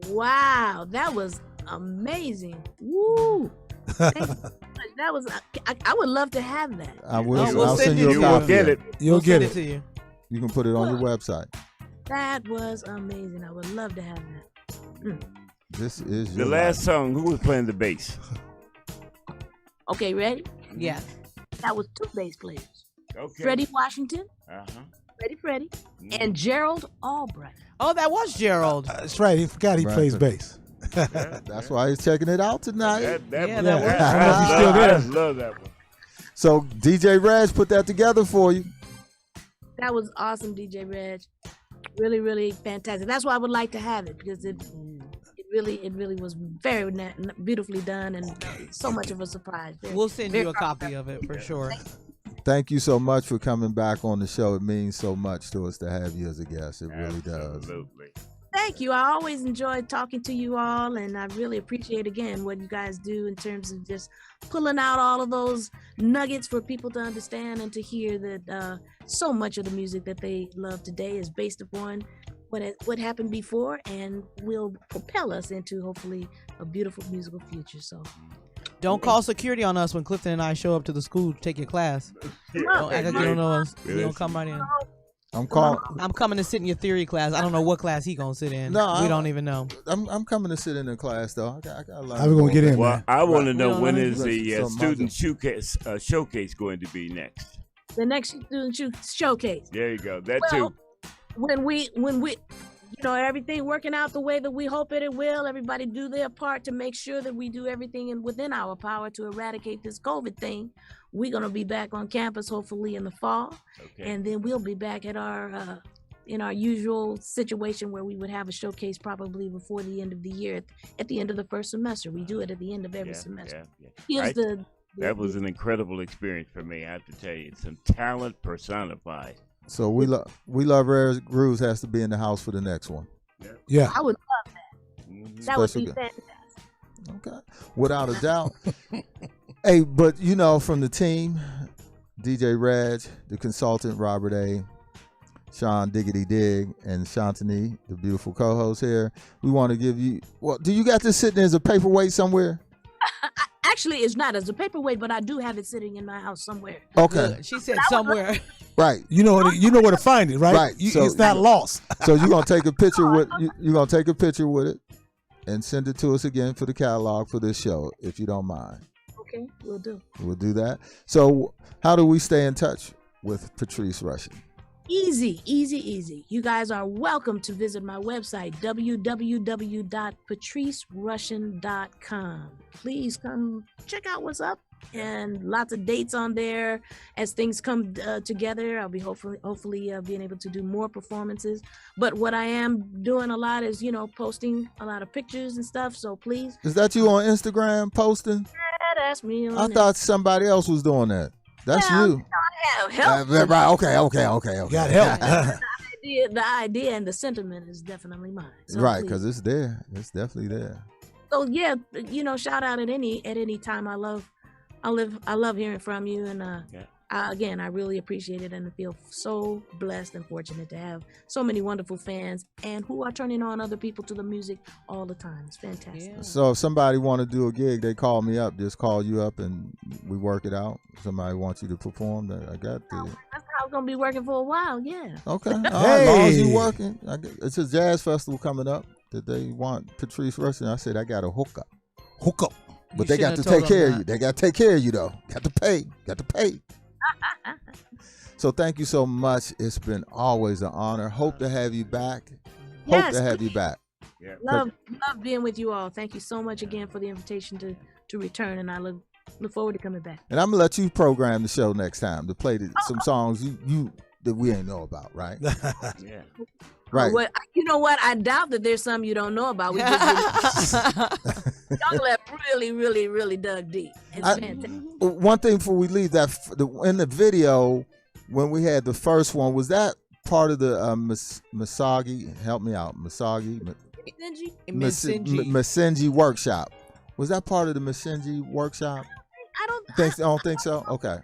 Wow, that was amazing. Woo. Thank you so much. That was. I would love to have that. I will. We'll send you a copy. You'll get it. You'll get it. To you. You can put it on your website. That was amazing. I would love to have that. This is The your last life. song, who was playing the bass? Okay, ready? Yeah. That was 2 bass players. Okay. Freddie Washington, Freddie, and Gerald Albright. Oh, that was Gerald. That's right. He forgot he Right. plays bass. That's why he's checking it out tonight. That Yeah, was- that was- I don't know if he's still I there. love that one. So DJ Reg put that together for you. That was awesome, DJ Reg. Really, really fantastic. That's why I would like to have it, because it really was very beautifully done, and so much of a surprise. We'll send you a copy of it for sure. Thank you so much for coming back on the show. It means so much to us to have you as a guest. It really does. Absolutely. Thank you. I always enjoy talking to you all, and I really appreciate, again, what you guys do in terms of just pulling out all of those nuggets for people to understand and to hear that so much of the music that they love today is based upon what happened before, and will propel us into, hopefully, a beautiful musical future. So Don't call security on us when Clifton and I show up to the school to take your class. Don't act like you don't know us. You don't come right in. I'm coming to sit in your theory class. I don't know what class he gonna sit in. No, we don't even know. I'm coming to sit in the class though. I gotta learn. How we gonna get in? Well, man? I want to Right. know when Right. is the Some student showcase going to be next? the next student showcase. There you go. That Well, too. when we everything working out the way that we hope it will, everybody do their part to make sure that we do everything within our power to eradicate this COVID thing. We're going to be back on campus hopefully in the fall, and then we'll be back at our in our usual situation where we would have a showcase probably before the end of the year, at the end of the first semester. We do it at the end of every semester. Here's That was an incredible experience for me. I have to tell you, some talent personified. So we love Rare Grooves has to be in the house for the next one. Yeah. I would love that. That would be Special guest. fantastic. Okay, without a doubt. Hey, but from the team, DJ Reg, the consultant Robert A, Sean Diggity Dig, and Shantani, the beautiful co-host here, we want to give you. Well, do you got this sitting as a paperweight somewhere? Actually, it's not as a paperweight, but I do have it sitting in my house somewhere. Okay. She said somewhere. Right. You know where to find it, right? Right. It's not lost. So you're gonna take a picture with you're gonna take a picture with it and send it to us again for the catalog for this show, if you don't mind. Okay, we'll do. We'll do that. So how do we stay in touch with Patrice Rushen? Easy. You guys are welcome to visit my website, www.patricerushen.com. Please come check out what's up, and lots of dates on there as things come together. I'll be hopefully being able to do more performances. But what I am doing a lot is, posting a lot of pictures and stuff. So please. Is that you on Instagram posting? Yeah, that's me. I thought somebody else was doing that. That's you. I have help. Right. Okay. Got help. The idea and the sentiment is definitely mine. So Right, please. because it's there. It's definitely there. So yeah, shout out at any time. I love hearing from you, and again, I really appreciate it, and I feel so blessed and fortunate to have so many wonderful fans and who are turning on other people to the music all the time. It's fantastic. So if somebody want to do a gig, they call me up. Just call you up and we work it out. Somebody wants you to perform. I got the. That's how it's gonna be working for a while. Yeah. Okay. All right, as long as you working. It's a jazz festival coming up that they want Patrice Rushen. I said I got a hookup. But they got to take care of you. They got to take care of you though. Got to pay. So thank you so much. It's been always an honor. Hope to have you back. Yes, Hope to have you back. Yeah. Love being with you all. Thank you so much again for the invitation to return, and I look forward to coming back. And I'm gonna let you program the show next time to play some songs you that we ain't know about, right? Yeah. Right. Well, you know what? I doubt that there's some you don't know about. We just y'all have really dug deep. It's fantastic. One thing before we leave, that in the video when we had the first one, was that part of the Masagi? Help me out, Masagi. Masenji workshop. Was that part of the Masenji workshop? Don't think so? Okay.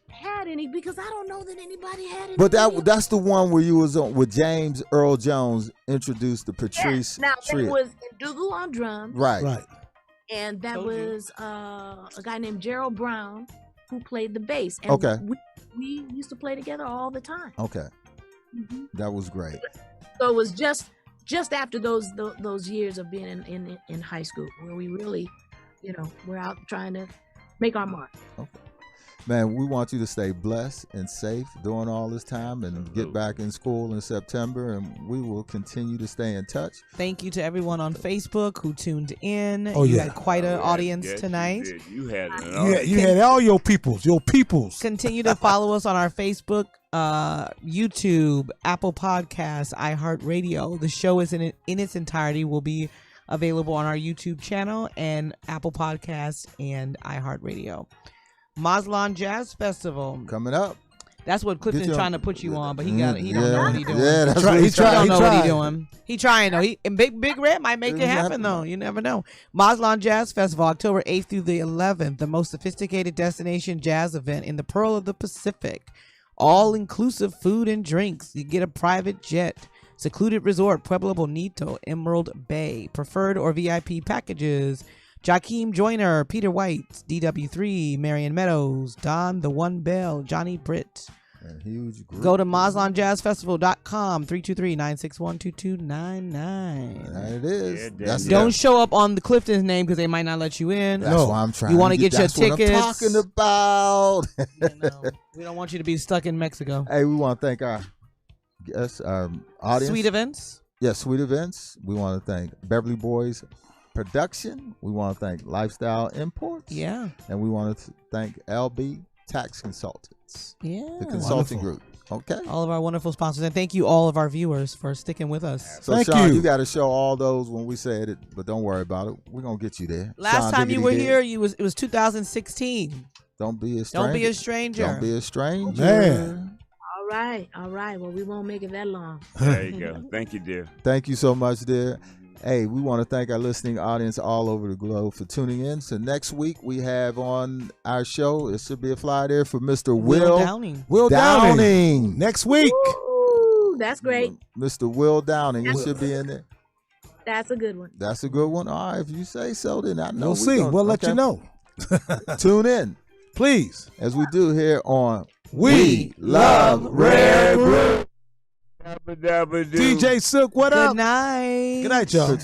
Had any because I don't know that anybody had any. But that's the one where you was on with James Earl Jones introduced the Patrice Now Trio. that was Dougal on drums. Right. And that was a guy named Gerald Brown who played the bass. And Okay. we used to play together all the time. Okay. That was great. So it was just after those years of being in high school where we really, we're out trying to make our mark. Okay. Man, we want you to stay blessed and safe during all this time and get back in school in September, and we will continue to stay in touch. Thank you to everyone on Facebook who tuned in. Oh, You yeah. had quite an audience tonight. You had You had all your peoples. Continue to follow us on our Facebook, YouTube, Apple Podcasts, iHeartRadio. The show is in its entirety will be available on our YouTube channel and Apple Podcasts and iHeartRadio. Mazlan Jazz Festival coming up. That's what Clifton's trying to put you on, but he don't know what he's doing. Yeah, that's he what he's trying. don't know what he's doing. He trying though. And Big Red might make it happen though. You never know. Mazlan Jazz Festival, October 8th through the 11th, the most sophisticated destination jazz event in the Pearl of the Pacific. All-inclusive food and drinks. You get a private jet. Secluded resort, Pueblo Bonito, Emerald Bay. Preferred or VIP packages. Jakeem Joyner, Peter White, DW3, Marion Meadows, Don the One Bell, Johnny Britt. A huge group. Go to MazlanJazzFestival.com, 323-961-2299. That it is. Don't show up on the Clifton's name because they might not let you in. That's why I'm trying. You want to get your that's what tickets. I'm talking about. We don't want you to be stuck in Mexico. Hey, we want to thank our guests, our audience. Sweet Events. Yes, Sweet Events. We want to thank Beverly Boys Production. We want to thank Lifestyle Imports. Yeah. And we want to thank LB Tax Consultants. Yeah. The consulting group. Okay. All of our wonderful sponsors. And thank you all of our viewers for sticking with us. So Sean, you got to show all those when we said it, but don't worry about it. We're going to get you there. Last Sean time you were Diggity here, it was 2016. Don't be a stranger. Don't be a stranger. Don't be a stranger. Man. All right. Well, we won't make it that long. There you go. Thank you, dear. Thank you so much, dear. Hey, we want to thank our listening audience all over the globe for tuning in. So next week we have on our show, it should be a fly there for Mr. Will Downing. Will Downing. Next week. Ooh, that's great. Mr. Will Downing. He should be in there. That's a good one. That's a good one. All right, if you say so, then I know. We'll see. We'll let you know. Tune in, please, as we do here on We Love Rare Group. DJ Silk, what up? Good night. Good night, y'all.